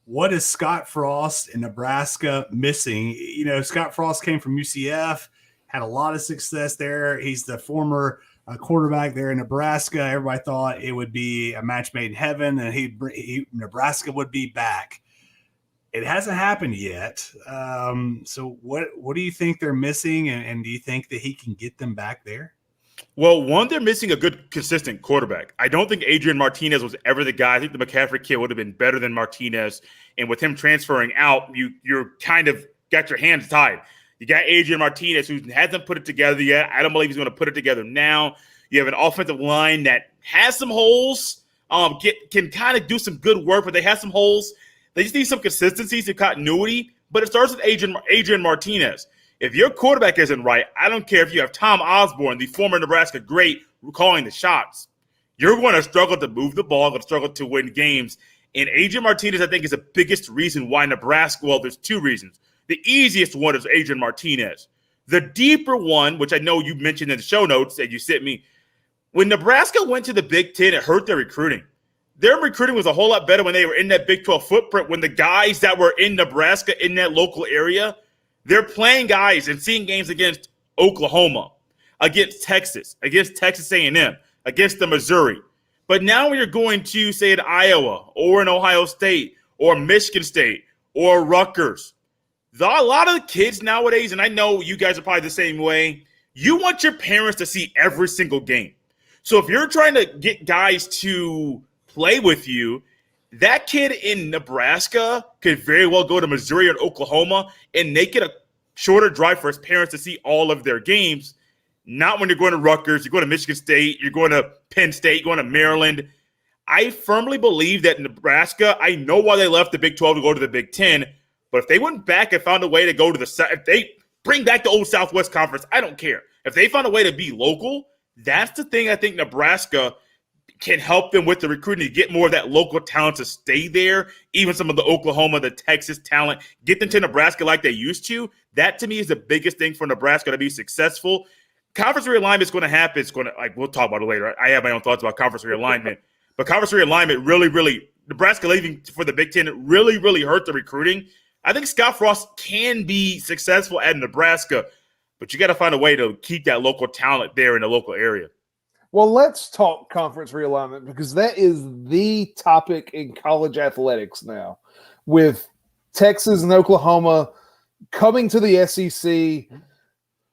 what is Scott Frost in Nebraska missing? You know, Scott Frost came from UCF, had a lot of success there. He's the former quarterback there in Nebraska. Everybody thought it would be a match made in heaven and Nebraska would be back. It hasn't happened yet. So what do you think they're missing? And do you think that he can get them back there?
Well, one, they're missing a good, consistent quarterback. I don't think Adrian Martinez was ever the guy. I think the McCaffrey kid would have been better than Martinez. And with him transferring out, you're kind of got your hands tied. You got Adrian Martinez, who hasn't put it together yet. I don't believe he's going to put it together now. You have an offensive line that has some holes, can kind of do some good work, but they have some holes. They just need some consistency, some continuity. But it starts with Adrian Martinez. If your quarterback isn't right, I don't care if you have Tom Osborne, the former Nebraska great, calling the shots. You're going to struggle to move the ball, going to struggle to win games. And Adrian Martinez, I think, is the biggest reason why Nebraska, well, there's two reasons. The easiest one is Adrian Martinez. The deeper one, which I know you mentioned in the show notes that you sent me, when Nebraska went to the Big Ten, it hurt their recruiting. Their recruiting was a whole lot better when they were in that Big 12 footprint, when the guys that were in Nebraska, in that local area, they're playing guys and seeing games against Oklahoma, against Texas A&M, against the Missouri. But now when you're going to, say, at Iowa or in Ohio State or Michigan State or Rutgers, a lot of the kids nowadays, and I know you guys are probably the same way, you want your parents to see every single game. So if you're trying to get guys to play with you, that kid in Nebraska could very well go to Missouri or Oklahoma and make it a shorter drive for his parents to see all of their games. Not when you're going to Rutgers, you're going to Michigan State, you're going to Penn State, you're going to Maryland. I firmly believe that Nebraska, I know why they left the Big 12 to go to the Big 10, but if they went back and found a way to go to if they bring back the old Southwest Conference, I don't care. If they found a way to be local, that's the thing I think Nebraska can help them with the recruiting to get more of that local talent to stay there. Even some of the Oklahoma, the Texas talent, get them to Nebraska like they used to. That to me is the biggest thing for Nebraska to be successful. Conference realignment is going to happen. It's going to, we'll talk about it later. I have my own thoughts about conference realignment, but conference realignment really, Nebraska leaving for the Big Ten really hurt the recruiting. I think Scott Frost can be successful at Nebraska, but you got to find a way to keep that local talent there in the local area.
Well, let's talk conference realignment because that is the topic in college athletics now, with Texas and Oklahoma coming to the SEC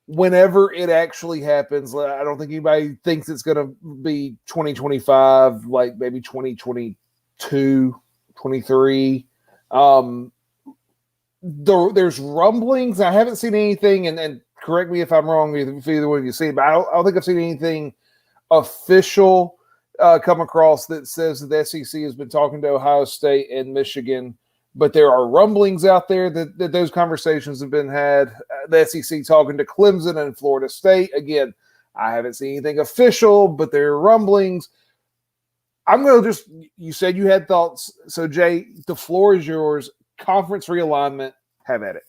whenever it actually happens. I don't think anybody thinks it's going to be 2025, like maybe 2022, 23. There's rumblings. I haven't seen anything, and correct me if I'm wrong if either one of you see it, but I don't think I've seen anything official come across that says that the SEC has been talking to Ohio State and Michigan, but there are rumblings out there that those conversations have been had. The SEC talking to Clemson and Florida State. Again, I haven't seen anything official, but there are rumblings. I'm going to you said you had thoughts. So, Jay, the floor is yours. Conference realignment, have at it.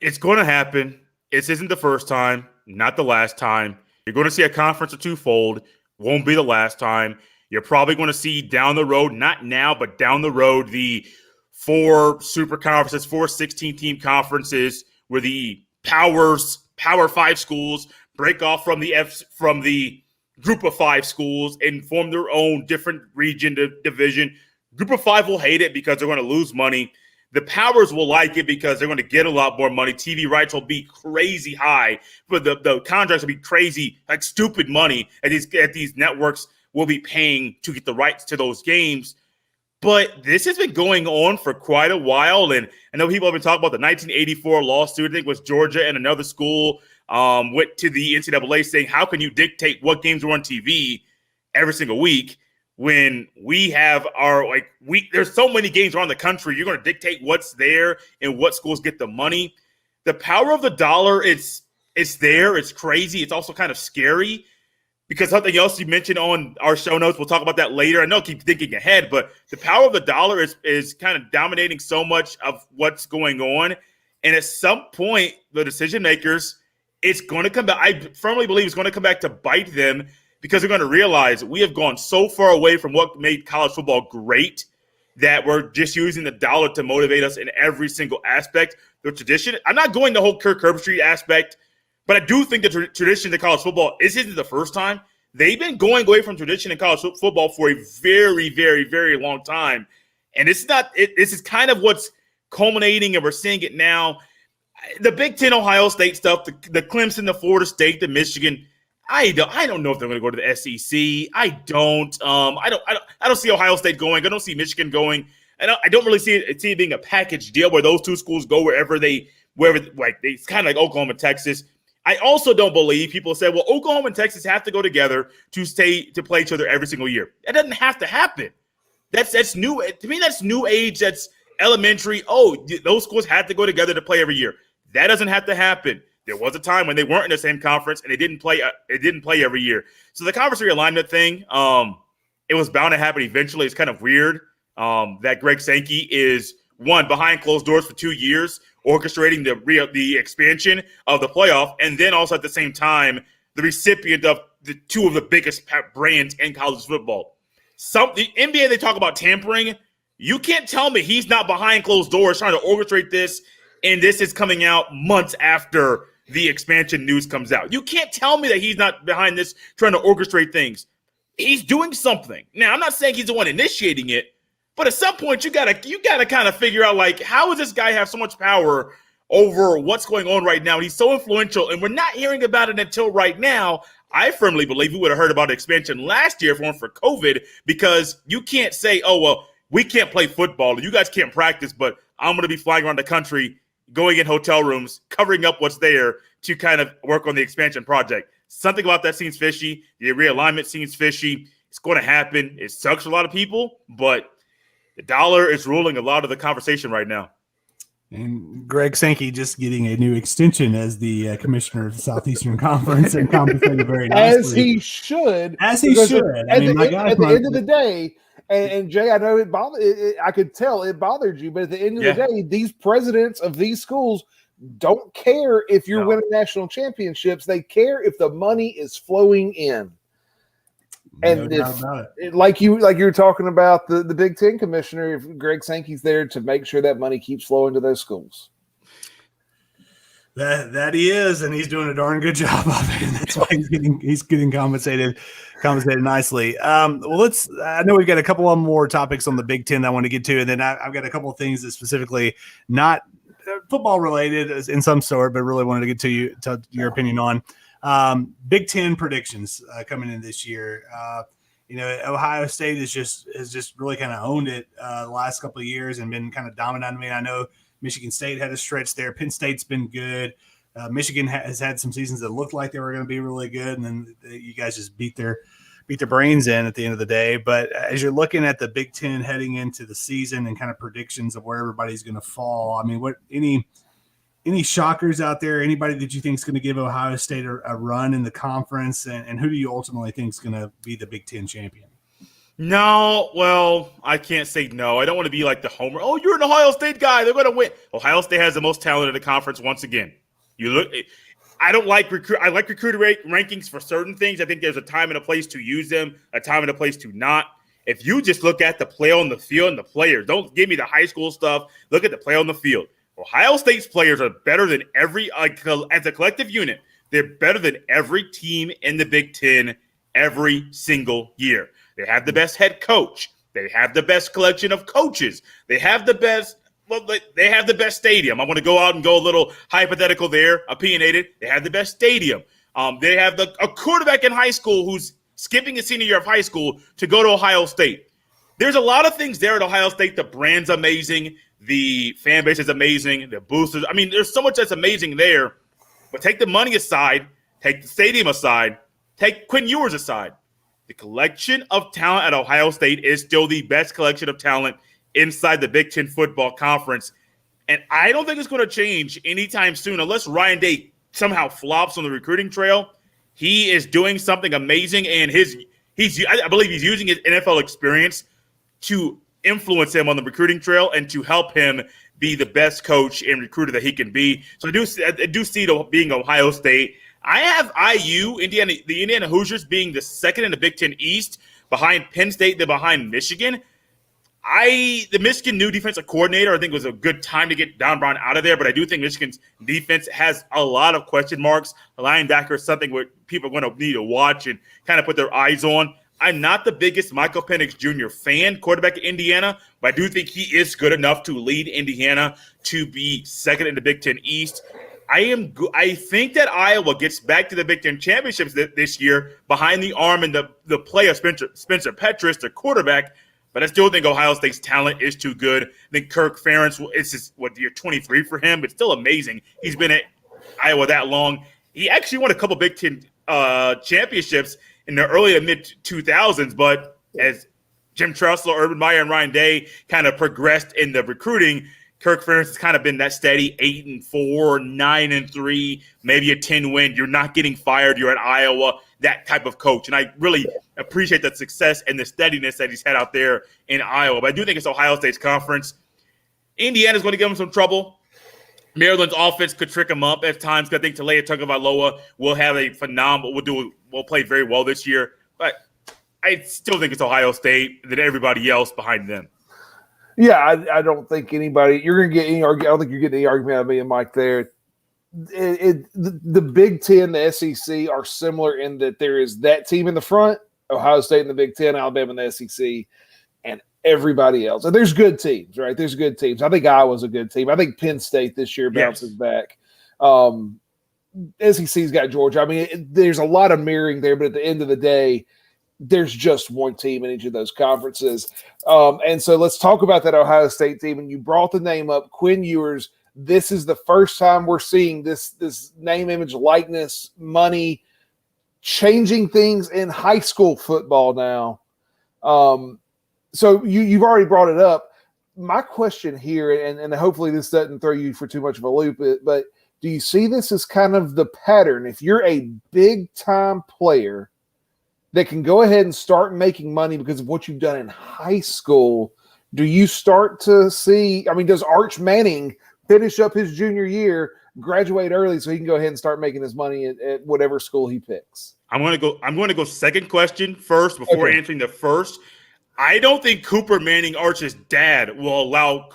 It's going to happen. This isn't the first time, not the last time. You're going to see a conference or two fold. Won't be the last time. You're probably going to see down the road, not now, but down the road, the 4 super conferences, 4 16-team conferences where the Power 5 schools break off from the group of 5 schools and form their own different region division. Group of 5 will hate it because they're going to lose money. The Powers will like it because they're going to get a lot more money. TV rights will be crazy high, but the contracts will be crazy, like stupid money. At these networks will be paying to get the rights to those games. But this has been going on for quite a while, and I know people have been talking about the 1984 lawsuit. I think it was Georgia and another school went to the NCAA saying, "How can you dictate what games are on TV every single week?" When we have there's so many games around the country, you're going to dictate what's there and what schools get the money. The power of the dollar, it's there. It's crazy. It's also kind of scary because something else you mentioned on our show notes, we'll talk about that later. I know I keep thinking ahead, but the power of the dollar is kind of dominating so much of what's going on. And at some point, the decision makers, it's going to come back. I firmly believe it's going to come back to bite them, because they're going to realize we have gone so far away from what made college football great that we're just using the dollar to motivate us in every single aspect. The tradition, I'm not going the whole Kirk Herbstreit aspect, but I do think the tradition in college football, this isn't the first time. They've been going away from tradition in college football for a very, very, very long time. And this is kind of what's culminating, and we're seeing it now. The Big Ten, Ohio State stuff, the Clemson, the Florida State, the Michigan, I don't know if they're going to go to the SEC. I don't see Ohio State going. I don't see Michigan going. I don't really see it being a package deal where those two schools go wherever it's kind of like Oklahoma and Texas. I also don't believe people say, well, Oklahoma and Texas have to go together to play each other every single year. That doesn't have to happen. That's new. To me, that's new age. That's elementary. Oh, those schools have to go together to play every year. That doesn't have to happen. There was a time when they weren't in the same conference and they didn't play. It didn't play every year. So the conference realignment thing, it was bound to happen eventually. It's kind of weird that Greg Sankey is behind closed doors for 2 years, orchestrating the expansion of the playoff, and then also at the same time the recipient of the 2 of the biggest brands in college football. The NBA, they talk about tampering. You can't tell me he's not behind closed doors trying to orchestrate this, and this is coming out months after the expansion news comes out. You can't tell me that he's not behind this trying to orchestrate things. He's doing something. Now, I'm not saying he's the one initiating it, but at some point you gotta kind of figure out, like, how does this guy have so much power over what's going on right now? He's so influential, and we're not hearing about it until right now. I firmly believe we would have heard about expansion last year if it weren't for COVID, because you can't say, oh, well, we can't play football. You guys can't practice, but I'm going to be flying around the country, going in hotel rooms, covering up what's there to kind of work on the expansion project. Something about that seems fishy. The realignment seems fishy. It's going to happen. It sucks for a lot of people, but the dollar is ruling a lot of the conversation right now.
And Greg Sankey just getting a new extension as the commissioner of the Southeastern Conference and compensated very nicely.
As he should.
As he should.
At the end of the day, and Jay, I know it bothered. I could tell it bothered you, but at the end of the day, these presidents of these schools don't care if you're winning national championships. They care if the money is flowing in. And like you were talking about the Big Ten commissioner, if Greg Sankey's there to make sure that money keeps flowing to those schools.
That he is, and he's doing a darn good job of it. And that's why he's getting compensated nicely. Well, I know we've got a couple of more topics on the Big Ten that I want to get to, and then I've got a couple of things that specifically not football related in some sort, but really wanted to get to your opinion on. Big Ten predictions coming in this year. Ohio State has just really kind of owned it the last couple of years and been kind of dominant. I mean, I know Michigan State had a stretch there. Penn State's been good. Michigan has had some seasons that looked like they were going to be really good, and then you guys just beat their brains in at the end of the day. But as you're looking at the Big Ten heading into the season and kind of predictions of where everybody's going to fall, I mean, any shockers out there? Anybody that you think is going to give Ohio State a run in the conference? And who do you ultimately think is going to be the Big Ten champion?
No, well, I can't say no. I don't want to be like the homer. Oh, you're an Ohio State guy. They're going to win. Ohio State has the most talent in the conference once again. I don't like I like recruiter rankings for certain things. I think there's a time and a place to use them, a time and a place to not. If you just look at the play on the field and the players, don't give me the high school stuff. Look at the play on the field. Ohio State's players are better than as a collective unit. They're better than every team in the Big Ten every single year. They have the best head coach. They have the best collection of coaches. They have the best stadium. I want to go out and go a little hypothetical there, opinionated. They have the best stadium. They have a quarterback in high school who's skipping his senior year of high school to go to Ohio State. There's a lot of things there at Ohio State. The brand's amazing. The fan base is amazing. The boosters. I mean, there's so much that's amazing there. But take the money aside. Take the stadium aside. Take Quinn Ewers aside. The collection of talent at Ohio State is still the best collection of talent inside the Big Ten football conference. And I don't think it's going to change anytime soon unless Ryan Day somehow flops on the recruiting trail. He is doing something amazing, and I believe he's using his NFL experience to influence him on the recruiting trail and to help him be the best coach and recruiter that he can be. So I do see it being Ohio State. I have IU, the Indiana Hoosiers, being the second in the Big Ten East, behind Penn State, then behind Michigan. The Michigan new defensive coordinator, I think, was a good time to get Don Brown out of there, but I do think Michigan's defense has a lot of question marks. A linebacker is something where people are going to need to watch and kind of put their eyes on. I'm not the biggest Michael Penix Jr. fan, quarterback at Indiana, but I do think he is good enough to lead Indiana to be second in the Big Ten East. I think that Iowa gets back to the Big Ten championships this year behind the arm and the play of Spencer Petras, the quarterback. But I still think Ohio State's talent is too good. I think Kirk Ferentz, it's year 23 for him, but still amazing. He's been at Iowa that long. He actually won a couple Big Ten championships in the early to mid-2000s, but as Jim Tressel, Urban Meyer, and Ryan Day kind of progressed in the recruiting, Kirk Ferentz has kind of been that steady 8-4, 9-3, maybe a 10-win. You're not getting fired. You're at Iowa, that type of coach. And I really appreciate the success and the steadiness that he's had out there in Iowa. But I do think it's Ohio State's conference. Indiana's going to give him some trouble. Maryland's offense could trick him up at times. I think Talia Tagovailoa will have a phenomenal will play very well this year. But I still think it's Ohio State than everybody else behind them.
Yeah, I don't think anybody – you're going to get any – I don't think you're getting any argument out of me and Mike there. The Big Ten, the SEC are similar in that there is that team in the front, Ohio State in the Big Ten, Alabama in the SEC, and everybody else. And there's good teams, right? There's good teams. I think Iowa's a good team. I think Penn State this year bounces back. SEC's got Georgia. I mean, there's a lot of mirroring there, but at the end of the day, there's just one team in each of those conferences. And so let's talk about that Ohio State team. And you brought the name up, Quinn Ewers. This is the first time we're seeing this name, image, likeness, money changing things in high school football now. So you've already brought it up. My question here, and hopefully this doesn't throw you for too much of a loop, but do you see this as kind of the pattern? If you're a big-time player that can go ahead and start making money because of what you've done in high school, do you start to see – I mean, does Arch Manning finish up his junior year, graduate early so he can go ahead and start making his money at whatever school he picks?
I'm going to go second question first before answering the first. I don't think Cooper Manning, Arch's dad, will allow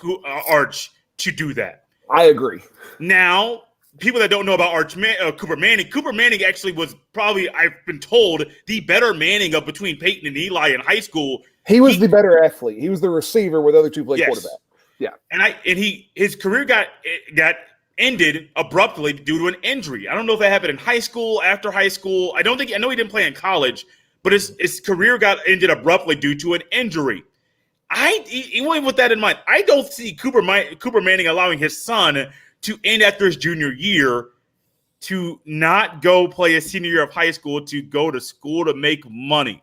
Arch to do that.
I agree.
Now, people that don't know about Cooper Manning actually was probably, I've been told, the better Manning of between Peyton and Eli in high school.
He was the better athlete. He was the receiver where the other two played quarterback. Yeah.
And his career got ended abruptly due to an injury. I don't know if that happened in high school, after high school. I know he didn't play in college, but his career got ended abruptly due to an injury. Even with that in mind, I don't see Cooper Manning allowing his son to end after his junior year to not go play a senior year of high school, to go to school to make money.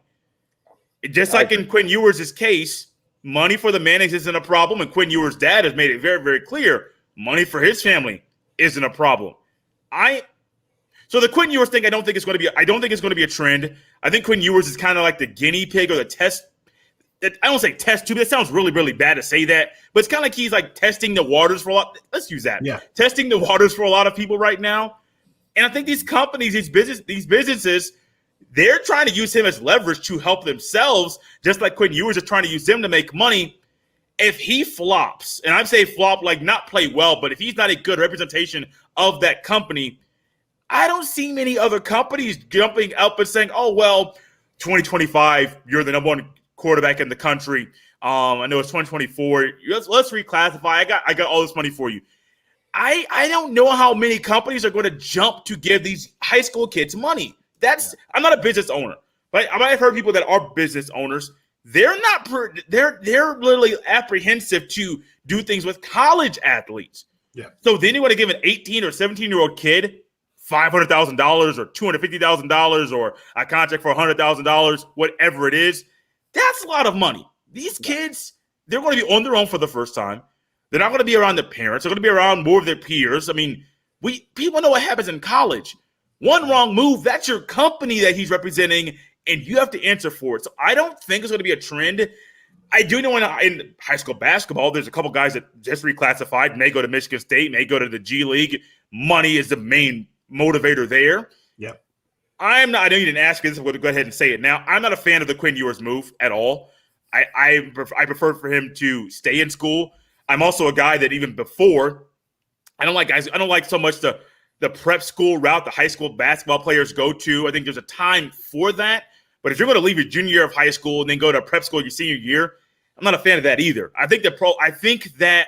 Just like in Quinn Ewers' case, money for the Mannings isn't a problem, and Quinn Ewers' dad has made it very, very clear money for his family isn't a problem. So the Quinn Ewers thing, I don't think it's going to be a trend. I think Quinn Ewers is kind of like the guinea pig or the test. I don't say test tube. That sounds really, really bad to say that, but it's kind of like he's like testing the waters for a lot. Let's use that.
Yeah.
Testing the waters for a lot of people right now. And I think these companies, these businesses, they're trying to use him as leverage to help themselves, just like Quinn Ewers is trying to use them to make money. If he flops, and I'd say flop like not play well, but if he's not a good representation of that company, I don't see many other companies jumping up and saying, oh, well, 2025, you're the number one quarterback in the country. I know it's 2024. Let's reclassify. I got all this money for you. I don't know how many companies are going to jump to give these high school kids money. I'm not a business owner, but I've heard people that are business owners. They're literally apprehensive to do things with college athletes.
Yeah. So
then you want to give an 18 or 17-year-old kid $500,000 or $250,000 or a contract for $100,000, whatever it is. That's a lot of money. These kids, they're going to be on their own for the first time. They're not going to be around their parents. They're going to be around more of their peers. I mean, people know what happens in college. One wrong move, that's your company that he's representing, and you have to answer for it. So I don't think it's going to be a trend. I do know in high school basketball, there's a couple guys that just reclassified, may go to Michigan State, may go to the G League. Money is the main motivator there.
Yep.
I know you didn't ask me this, I'm going to go ahead and say it now. I'm not a fan of the Quinn Ewers move at all. I prefer for him to stay in school. I'm also a guy that even before, I don't like so much the prep school route the high school basketball players go to. I think there's a time for that. But if you're going to leave your junior year of high school and then go to prep school your senior year, I'm not a fan of that either. I think that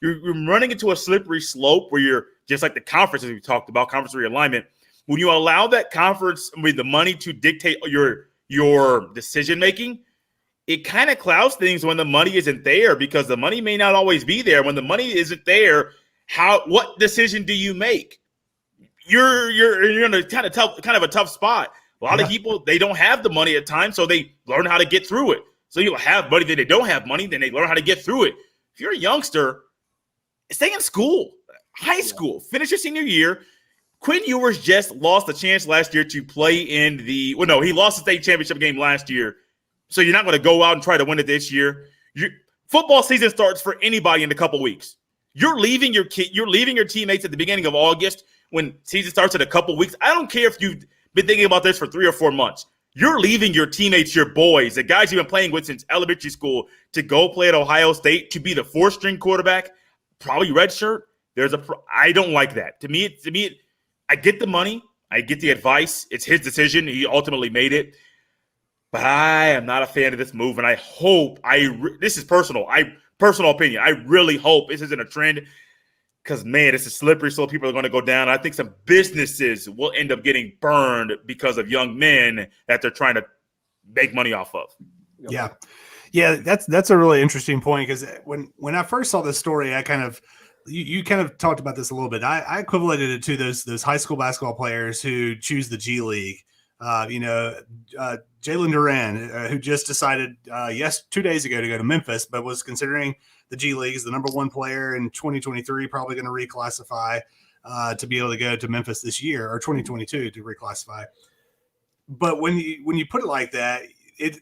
you're running into a slippery slope where you're just like the conferences we talked about, conference realignment. When you allow that conference with the money to dictate your decision making, it kind of clouds things when the money isn't there, because the money may not always be there. When the money isn't there, what decision do you make? You're in a kind of a tough spot. A lot of people, they don't have the money at times, so they learn how to get through it. So you'll have money, then they don't have money, then they learn how to get through it. If you're a youngster, stay in school, high school, finish your senior year. Quinn Ewers just lost a chance last year to play in he lost the state championship game last year. So you're not going to go out and try to win it this year. Football season starts for anybody in a couple weeks. You're leaving your teammates at the beginning of August when season starts in a couple weeks. I don't care if you've been thinking about this for 3 or 4 months. You're leaving your teammates, your boys, the guys you've been playing with since elementary school, to go play at Ohio State, to be the 4th-string quarterback, probably redshirt. I don't like that. To me, I get the money. I get the advice. It's his decision. He ultimately made it. But I am not a fan of this move, and I hope this is personal opinion. I really hope this isn't a trend. because, man, it's a slippery slope. People are going to go down. I think some businesses will end up getting burned because of young men that they're trying to make money off of.
Yeah. Yeah, that's a really interesting point, because when I first saw this story, I kind of you kind of talked about this a little bit. I equated it to those high school basketball players who choose the G League. Jalen Duran, who just decided 2 days ago to go to Memphis, but was considering the G League as the number one player in 2023, probably going to reclassify to be able to go to Memphis this year, or 2022 to reclassify. But when you put it like that,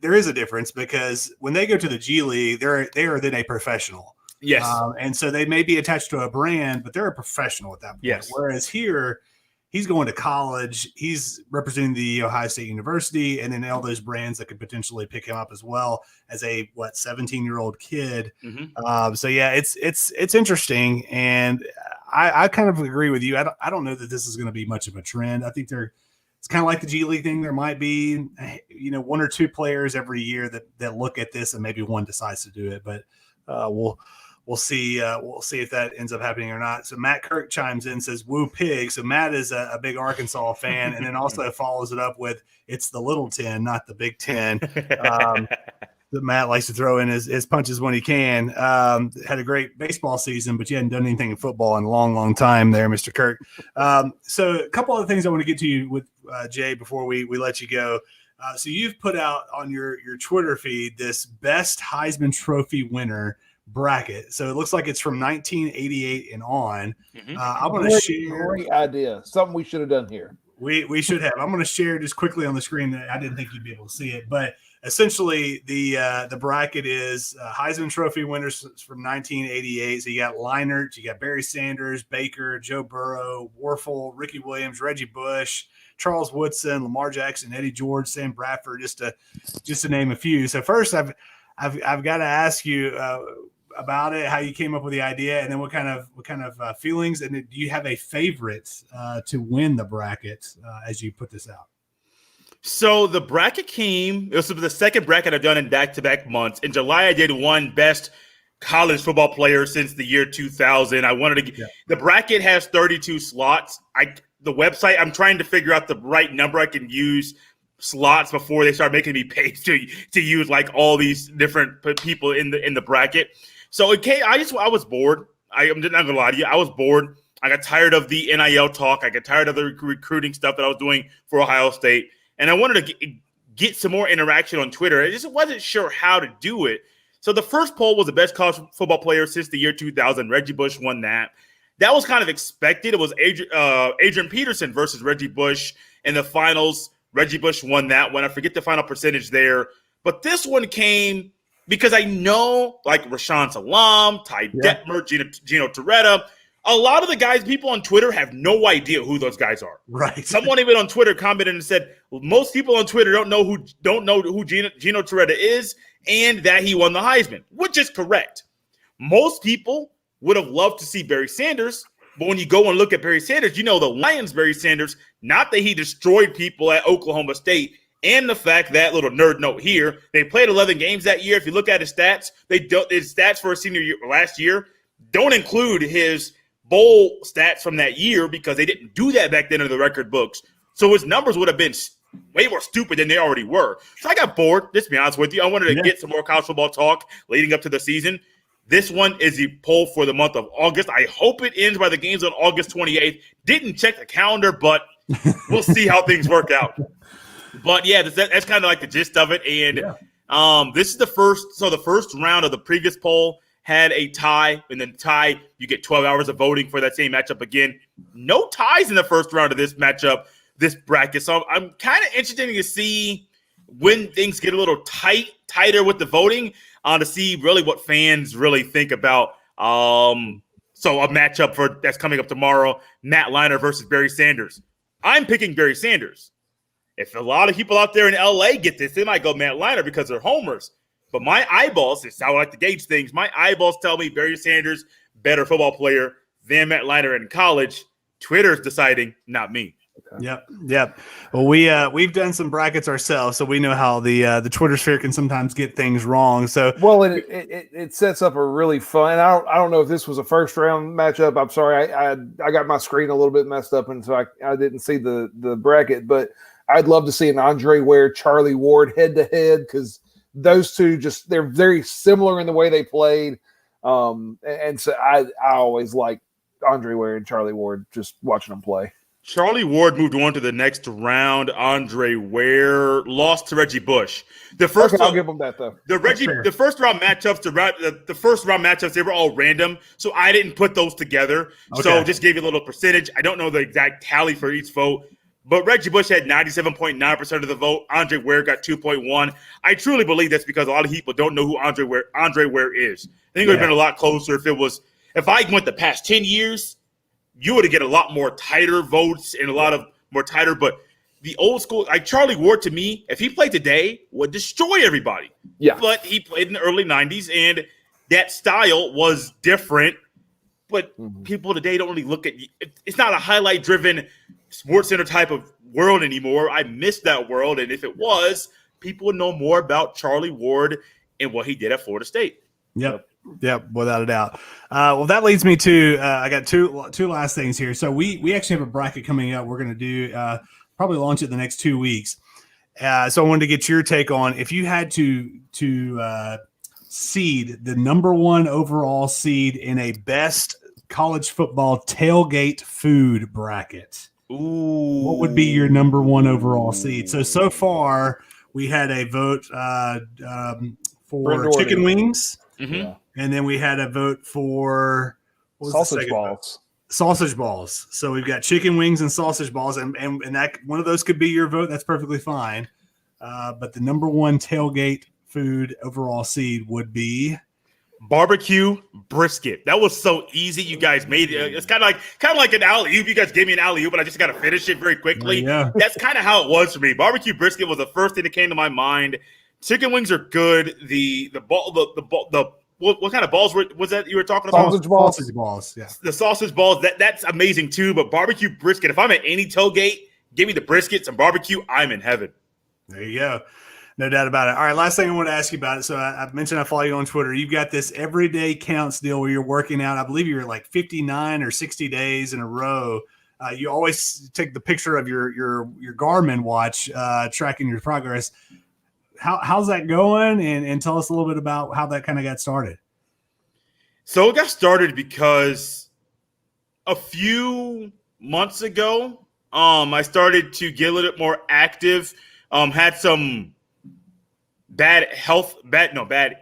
there is a difference, because when they go to the G League, they are then a professional.
Yes.
And so they may be attached to a brand, but they're a professional at that point.
Yes.
Whereas here, he's going to college. He's representing the Ohio State University, and then all those brands that could potentially pick him up as well as a 17-year-old kid.
Mm-hmm.
So yeah, it's interesting, and I kind of agree with you. I don't know that this is going to be much of a trend. I think it's kind of like the G League thing. There might be, one or two players every year that look at this, and maybe one decides to do it. But we'll see. We'll see if that ends up happening or not. So Matt Kirk chimes in, says "Woo pig." So Matt is a big Arkansas fan, and then also follows it up with "It's the Little 10, not the Big 10." That Matt likes to throw in his punches when he can. Had a great baseball season, but you hadn't done anything in football in a long, long time there, Mr. Kirk. So a couple other things I want to get to you with Jay before we let you go. So you've put out on your Twitter feed this best Heisman Trophy winner bracket. So it looks like it's from 1988 and on.
Mm-hmm.
I want to share.
Great idea. Something we should have done here.
We should have. I'm going to share just quickly on the screen. That I didn't think you'd be able to see it, but essentially the bracket is Heisman Trophy winners from 1988. So you got Leinart, you got Barry Sanders, Baker, Joe Burrow, Warfel, Ricky Williams, Reggie Bush, Charles Woodson, Lamar Jackson, Eddie George, Sam Bradford, just to name a few. So first, I've got to ask you about it, how you came up with the idea, and then what kind of feelings, and do you have a favorite to win the bracket as you put this out?
So the bracket came, it was the second bracket I've done in back-to-back months. In July, I did one best college football player since the year 2000. I wanted to the bracket has 32 slots. The website, I'm trying to figure out the right number I can use slots before they start making me pay to use like all these different people in the bracket. So I was bored. I'm not gonna lie to you. I was bored. I got tired of the NIL talk. I got tired of the recruiting stuff that I was doing for Ohio State. And I wanted to get some more interaction on Twitter. I just wasn't sure how to do it. So the first poll was the best college football player since the year 2000. Reggie Bush won that. That was kind of expected. It was Adrian Peterson versus Reggie Bush in the finals. Reggie Bush won that one. I forget the final percentage there. But this one came because I know like Rashawn Salam, Ty Detmer, Gino Torretta, a lot of the guys, people on Twitter have no idea who those guys are.
Right.
Someone even on Twitter commented and said, most people on Twitter don't know who Gino Torretta is and that he won the Heisman, which is correct. Most people would have loved to see Barry Sanders, but when you go and look at Barry Sanders, the Lions Barry Sanders, not that he destroyed people at Oklahoma State, and the fact that, little nerd note here, they played 11 games that year. If you look at his stats, his stats for his senior year last year don't include his bowl stats from that year because they didn't do that back then in the record books. So his numbers would have been way more stupid than they already were. So I got bored, just to be honest with you. I wanted to get some more college football talk leading up to the season. This one is the poll for the month of August. I hope it ends by the games on August 28th. Didn't check the calendar, but we'll see how things work out. But yeah, that's kind of like the gist of it. And this is the first round of the previous poll had a tie, and then tie, you get 12 hours of voting for that same matchup again. No ties in the first round of this matchup, this bracket. So I'm kind of interested to see when things get a little tighter with the voting to see really what fans really think about. So a matchup that's coming up tomorrow, Matt Leinart versus Barry Sanders. I'm picking Barry Sanders. If a lot of people out there in LA get this, they might go Matt Leinart because they're homers. But my eyeballs, it's how I like to gauge things. My eyeballs tell me Barry Sanders, better football player than Matt Leinart in college. Twitter's deciding, not me.
Yep. Well, we've done some brackets ourselves, so we know how the Twitter sphere can sometimes get things wrong. So
it sets up a really fun. I don't know if this was a first round matchup. I'm sorry, I got my screen a little bit messed up, and so I didn't see the bracket. But I'd love to see an Andre Ware, Charlie Ward head to head, because those two they're very similar in the way they played. And so I always like Andre Ware and Charlie Ward, just watching them play.
Charlie Ward moved on to the next round. Andre Ware lost to Reggie Bush.
I'll give him that though.
The first round matchups, they were all random, so I didn't put those together. Okay. So just gave you a little percentage. I don't know the exact tally for each vote, but Reggie Bush had 97.9% of the vote. Andre Ware got 2.1. I truly believe that's because a lot of people don't know who Andre Ware is. I think it would have been a lot closer if I went the past 10 years. You would have get a lot more tighter votes and a lot of more tighter, but the old school, like Charlie Ward, to me, if he played today, would destroy everybody.
Yeah.
But he played in the early 90s, and that style was different. But people today don't really look at it. It's not a highlight-driven Sports Center type of world anymore. I miss that world, and if it was, people would know more about Charlie Ward and what he did at Florida State.
Yep, without a doubt. Well, that leads me to I got two last things here. So we actually have a bracket coming up. We're going to do probably launch it the next 2 weeks. So I wanted to get your take on if you had to seed the number one overall seed in a best college football tailgate food bracket.
Ooh.
What would be your number one overall seed? So far we had a vote for chicken wings.
Mm-hmm.
Yeah.
And then we had a vote for
sausage balls.
Sausage balls. So we've got chicken wings and sausage balls, and that one of those could be your vote. That's perfectly fine. But the number one tailgate food overall seed would be
barbecue brisket. That was so easy. You guys made it. It's kind of like an alley-oop. You guys gave me an alley-oop, but I just got to finish it very quickly.
Yeah.
That's kind of how it was for me. Barbecue brisket was the first thing that came to my mind. Chicken wings are good. What kind of balls was that you were talking about?
Sausage balls.
Sausage balls. Yeah.
The sausage balls. That's amazing too. But barbecue brisket. If I'm at any tailgate, give me the brisket, some barbecue. I'm in heaven.
There you go. No doubt about it. All right. Last thing I want to ask you about it. So I mentioned I follow you on Twitter. You've got this everyday counts deal where you're working out. I believe you're like 59 or 60 days in a row. You always take the picture of your Garmin watch tracking your progress. How's that going? And tell us a little bit about how that kind of got started.
So it got started because a few months ago, I started to get a little bit more active. Had some bad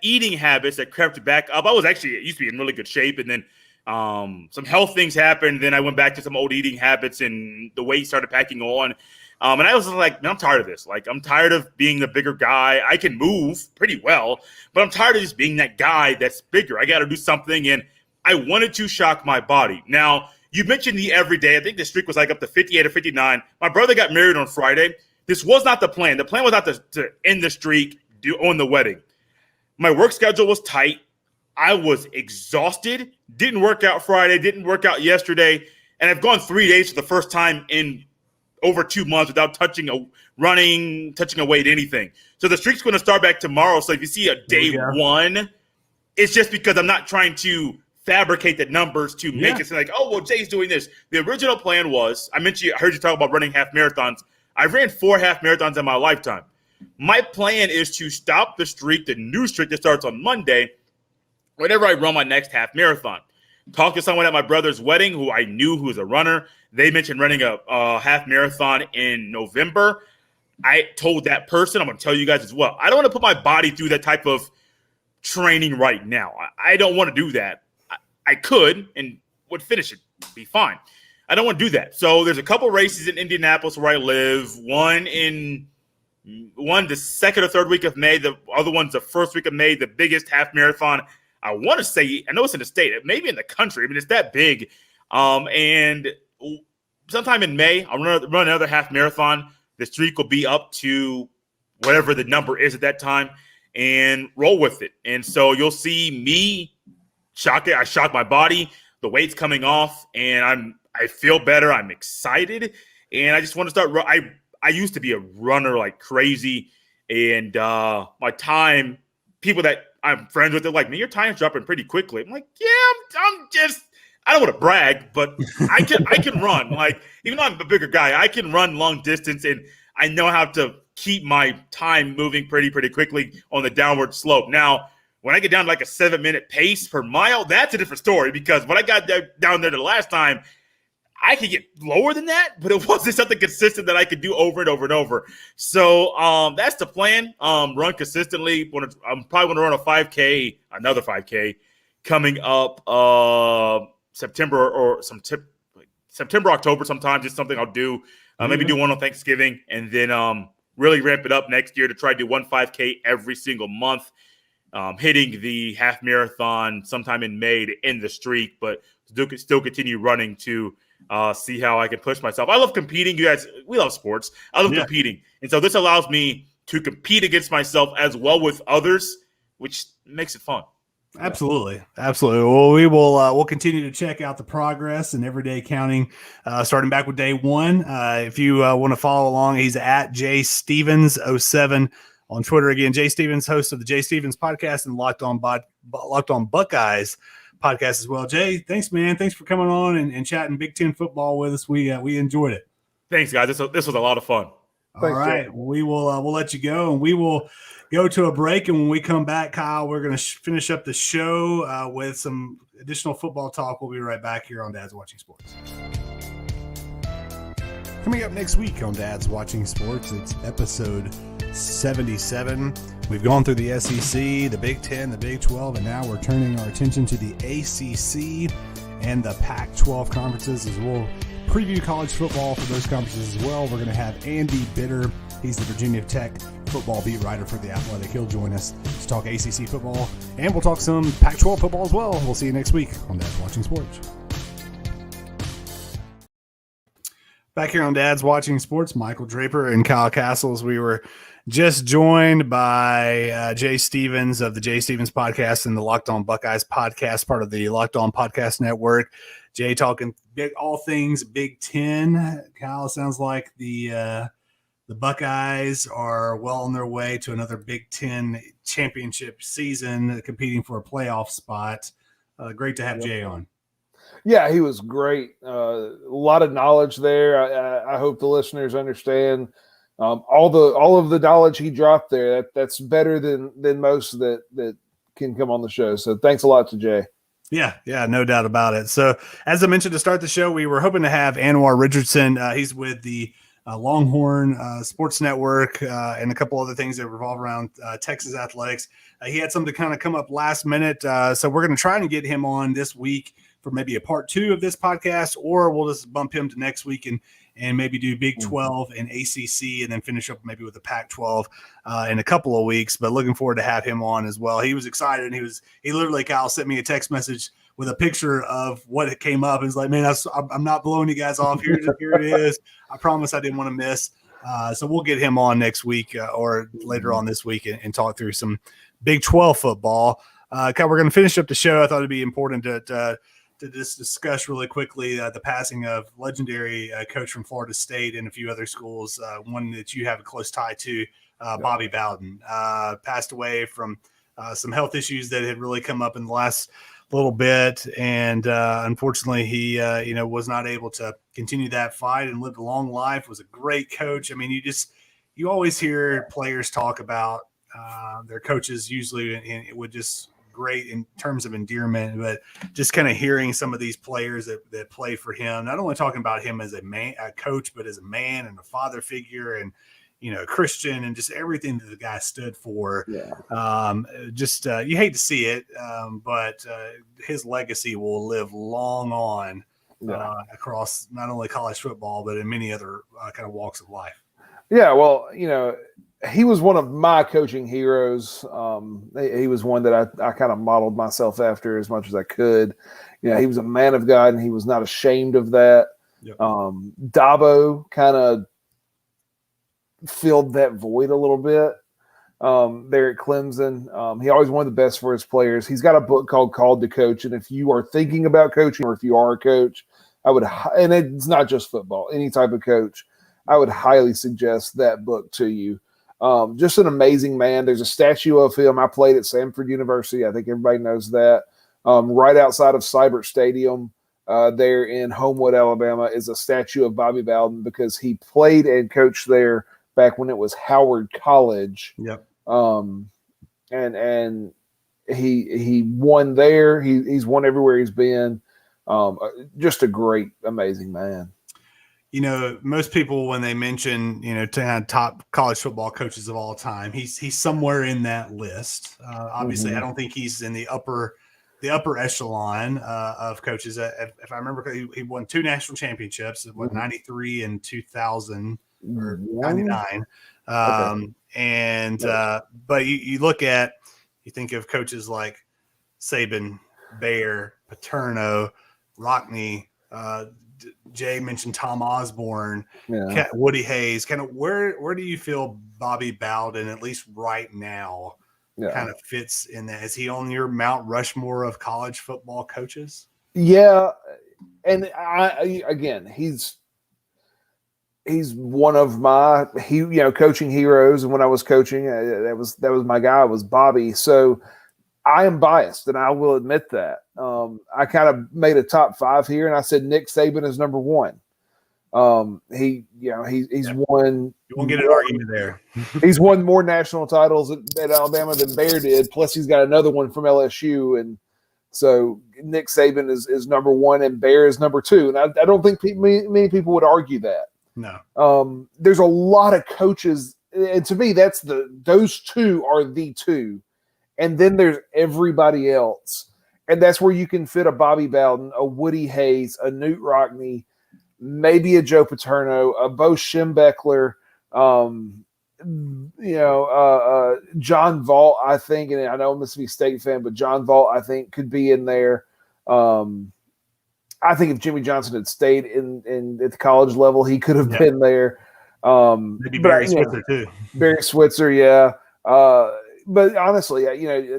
eating habits that crept back up. I used to be in really good shape, and then some health things happened. Then I went back to some old eating habits, and the weight started packing on. And I was like, man, I'm tired of this. Like, I'm tired of being the bigger guy. I can move pretty well, but I'm tired of just being that guy that's bigger. I got to do something, and I wanted to shock my body. Now, you mentioned the everyday. I think the streak was like up to 58 or 59. My brother got married on Friday. This was not the plan. The plan was not to end the streak on the wedding. My work schedule was tight. I was exhausted. Didn't work out Friday. Didn't work out yesterday. And I've gone 3 days for the first time in over 2 months without touching a weight, anything. So the streak's going to start back tomorrow. So if you see a day one, it's just because I'm not trying to fabricate the numbers to make it seem like, oh, well, Jay's doing this. The original plan was, I heard you talk about running half marathons. I ran 4 half marathons in my lifetime. My plan is to stop the streak, the new streak that starts on Monday, whenever I run my next half marathon. Talked to someone at my brother's wedding who I knew who was a runner. They mentioned running a half marathon in November. I told that person, I'm going to tell you guys as well, I don't want to put my body through that type of training right now. I don't want to do that. I could and would finish it, be fine. I don't want to do that. So there's a couple races in Indianapolis where I live. One the second or third week of May. The other one's the first week of May, the biggest half marathon. I want to say, I know it's in the state, maybe in the country. I mean, it's that big. And sometime in May, I'll run another half marathon. The streak will be up to whatever the number is at that time and roll with it. And so you'll see me shock it. I shock my body. The weight's coming off, and I feel better. I'm excited. and I just want to start. I used to be a runner like crazy, and my time, people that I'm friends with, they're like, man, your time's dropping pretty quickly. I'm like, yeah, I'm just, I don't want to brag, but I can run. Like, even though I'm a bigger guy, I can run long distance, and I know how to keep my time moving pretty quickly on the downward slope. Now, when I get down to like a 7-minute pace per mile, that's a different story, because when I got down there the last time, I could get lower than that, but it wasn't something consistent that I could do over and over and over. So that's the plan. Run consistently. I'm probably going to run a 5K, another 5K, coming up September, October sometime. Just something I'll do. Maybe do one on Thanksgiving, and then really ramp it up next year to try to do one 5K every single month. Hitting the half marathon sometime in May to end the streak, but still continue running to see how I can push myself. I love competing. You guys, we love sports. I love competing. And so this allows me to compete against myself as well with others, which makes it fun.
Absolutely. Well, we'll continue to check out the progress and everyday counting, starting back with day one. If you want to follow along, he's at jstevens07 on Twitter. Again, Jay Stevens, host of the Jay Stevens podcast and Locked On Buckeyes podcast as well. Jay, thanks, man. Thanks for coming on and chatting Big Ten football with us. We enjoyed it.
Thanks, guys. This was a lot of fun.
All right. We will we'll let you go, and we will go to a break. And when we come back, Kyle, we're going to finish up the show with some additional football talk. We'll be right back here on Dad's Watching Sports. Coming up next week on Dad's Watching Sports, it's episode 77. We've gone through the SEC, the Big Ten, the Big 12, and now we're turning our attention to the ACC and the Pac-12 conferences, as we'll preview college football for those conferences as well. We're going to have Andy Bitter. He's the Virginia Tech football beat writer for The Athletic. He'll join us to talk ACC football, and we'll talk some Pac-12 football as well. We'll see you next week on Dad's Watching Sports. Back here on Dad's Watching Sports, Michael Draper and Kyle Castles. We were just joined by Jay Stevens of the Jay Stevens podcast and the Locked On Buckeyes podcast, part of the Locked On Podcast Network. Jay talking all things Big Ten. Kyle, sounds like the Buckeyes are well on their way to another Big Ten championship season, competing for a playoff spot. Great to have Jay on.
Yeah, he was great. A lot of knowledge there. I hope the listeners understand all of the knowledge he dropped there. That's better than most that can come on the show. So thanks a lot to Jay.
Yeah, no doubt about it. So as I mentioned to start the show, we were hoping to have Anwar Richardson. He's with the Longhorn Sports Network and a couple other things that revolve around Texas athletics. He had something kind of come up last minute. So we're going to try and get him on this week for maybe a part 2 of this podcast, or we'll just bump him to next week and maybe do Big 12 and ACC, and then finish up maybe with the Pac-12 in a couple of weeks. But looking forward to have him on as well. He was excited. He literally, Kyle, sent me a text message with a picture of what it came up. He's like, man, I'm not blowing you guys off. Here it is. I promise I didn't want to miss. So we'll get him on next week or later on this week and talk through some Big 12 football. Kyle, we're going to finish up the show. I thought it'd be important to just discuss really quickly the passing of legendary coach from Florida State and a few other schools, one that you have a close tie to, Bobby Bowden, passed away from some health issues that had really come up in the last little bit. And unfortunately, he was not able to continue that fight and lived a long life, was a great coach. I mean, you always hear players talk about their coaches usually and it would just great in terms of endearment, but just kind of hearing some of these players that play for him, not only talking about him as a coach, but as a man and a father figure and, Christian and just everything that the guy stood for. Yeah. You hate to see it, but his legacy will live long on across not only college football, but in many other kind of walks of life.
Yeah. Well, he was one of my coaching heroes. He was one that I kind of modeled myself after as much as I could. He was a man of God, and he was not ashamed of that. Yep. Dabo kind of filled that void a little bit there at Clemson. He always wanted the best for his players. He's got a book called Called to Coach, and if you are thinking about coaching or if you are a coach, and it's not just football, any type of coach, I would highly suggest that book to you. Just an amazing man. There's a statue of him. I played at Samford University. I think everybody knows that. Right outside of Seibert Stadium, there in Homewood, Alabama, is a statue of Bobby Bowden because he played and coached there back when it was Howard College.
Yep.
And he won there. He's won everywhere he's been. Just a great, amazing man.
You know, most people, when they mention, you know, top college football coaches of all time, he's somewhere in that list. Obviously, I don't think he's in the upper echelon of coaches. If I remember, he won 2 national championships, 93 and 2000 or 99. But you look at, you think of coaches like Saban, Bayer, Paterno, Rockne, Jay mentioned Tom Osborne, Woody Hayes. Kind of where do you feel Bobby Bowden, at least right now, kind of fits in that? Is he on your Mount Rushmore of college football coaches? Yeah,
and he's one of my coaching heroes. And when I was coaching, that was my guy, was Bobby. So I am biased, and I will admit that. I kind of made a top 5 here, and I said Nick Saban is number 1. He's won.
You won't get an argument there.
He's won more national titles at Alabama than Bayer did. Plus, he's got another one from LSU, and so Nick Saban is number 1, and Bayer is number 2. And I don't think many people would argue that.
No.
There's a lot of coaches, and to me, those 2 are the 2. And then there's everybody else. And that's where you can fit a Bobby Bowden, a Woody Hayes, a Newt Rockne, maybe a Joe Paterno, a Bo Schembechler, John Vaught, I think, and I know I'm a Mississippi State fan, but John Vaught, I think, could be in there. I think if Jimmy Johnson had stayed at the college level, he could have been there.
Maybe Barry Switzer, too.
Barry Switzer, yeah. But honestly,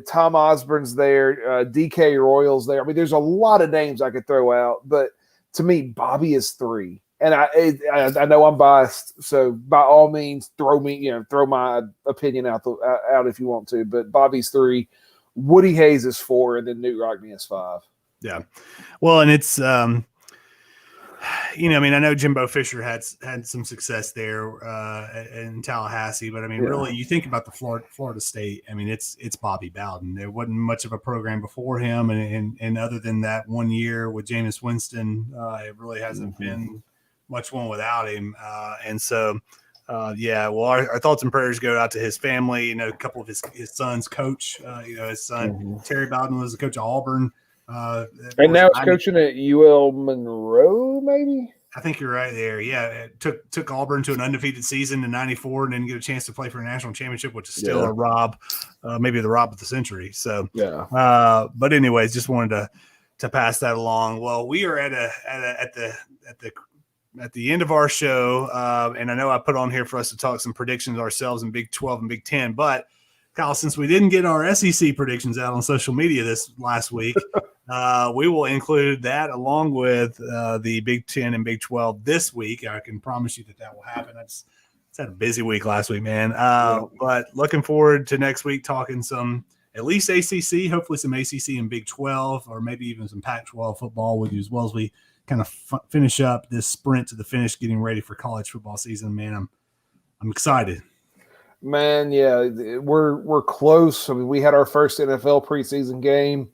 Tom Osborne's there, DK Royals there. I mean, there's a lot of names I could throw out, but to me, Bobby is 3. And I know I'm biased, so by all means, throw my opinion out if you want to. But Bobby's 3, Woody Hayes is 4, and then Newt Rockne is 5.
Yeah, well, and it's I know Jimbo Fisher had some success there in Tallahassee, but I mean, really, you think about the Florida State. I mean, it's Bobby Bowden. There wasn't much of a program before him, and other than that 1 year with Jameis Winston, it really hasn't been much one without him. And so, well, our thoughts and prayers go out to his family. A couple of his sons coach. His son Terry Bowden was the coach of Auburn.
And now he's coaching at UL Monroe, maybe?
I think you're right there. Yeah, it took Auburn to an undefeated season in '94 and then get a chance to play for a national championship, which is still a rob, maybe the rob of the century. So, but anyways, just wanted to pass that along. Well, we are at the end of our show, and I know I put on here for us to talk some predictions ourselves in Big 12 and Big 10, but Kyle, since we didn't get our SEC predictions out on social media this last week, we will include that along with the Big 10 and Big 12 this week. I can promise you that will happen. It's had a busy week last week, man. But looking forward to next week talking some at least ACC, hopefully some ACC and Big 12, or maybe even some Pac-12 football with you as well as we kind of finish up this sprint to the finish, getting ready for college football season. Man, I'm excited.
Man, yeah, we're close. I mean, we had our first NFL preseason game.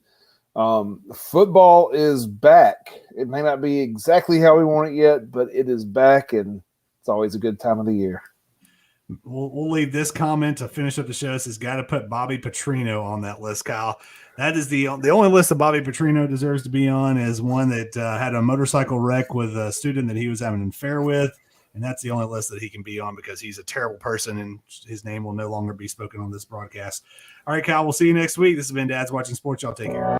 Football is back. It may not be exactly how we want it yet, but it is back, and it's always a good time of the year.
We'll leave this comment to finish up the show. It says, got to put Bobby Petrino on that list, Kyle. That is the only list that Bobby Petrino deserves to be on is one that had a motorcycle wreck with a student that he was having an affair with. And that's the only list that he can be on because he's a terrible person and his name will no longer be spoken on this broadcast. All right, Kyle, we'll see you next week. This has been Dad's Watching Sports. Y'all take care.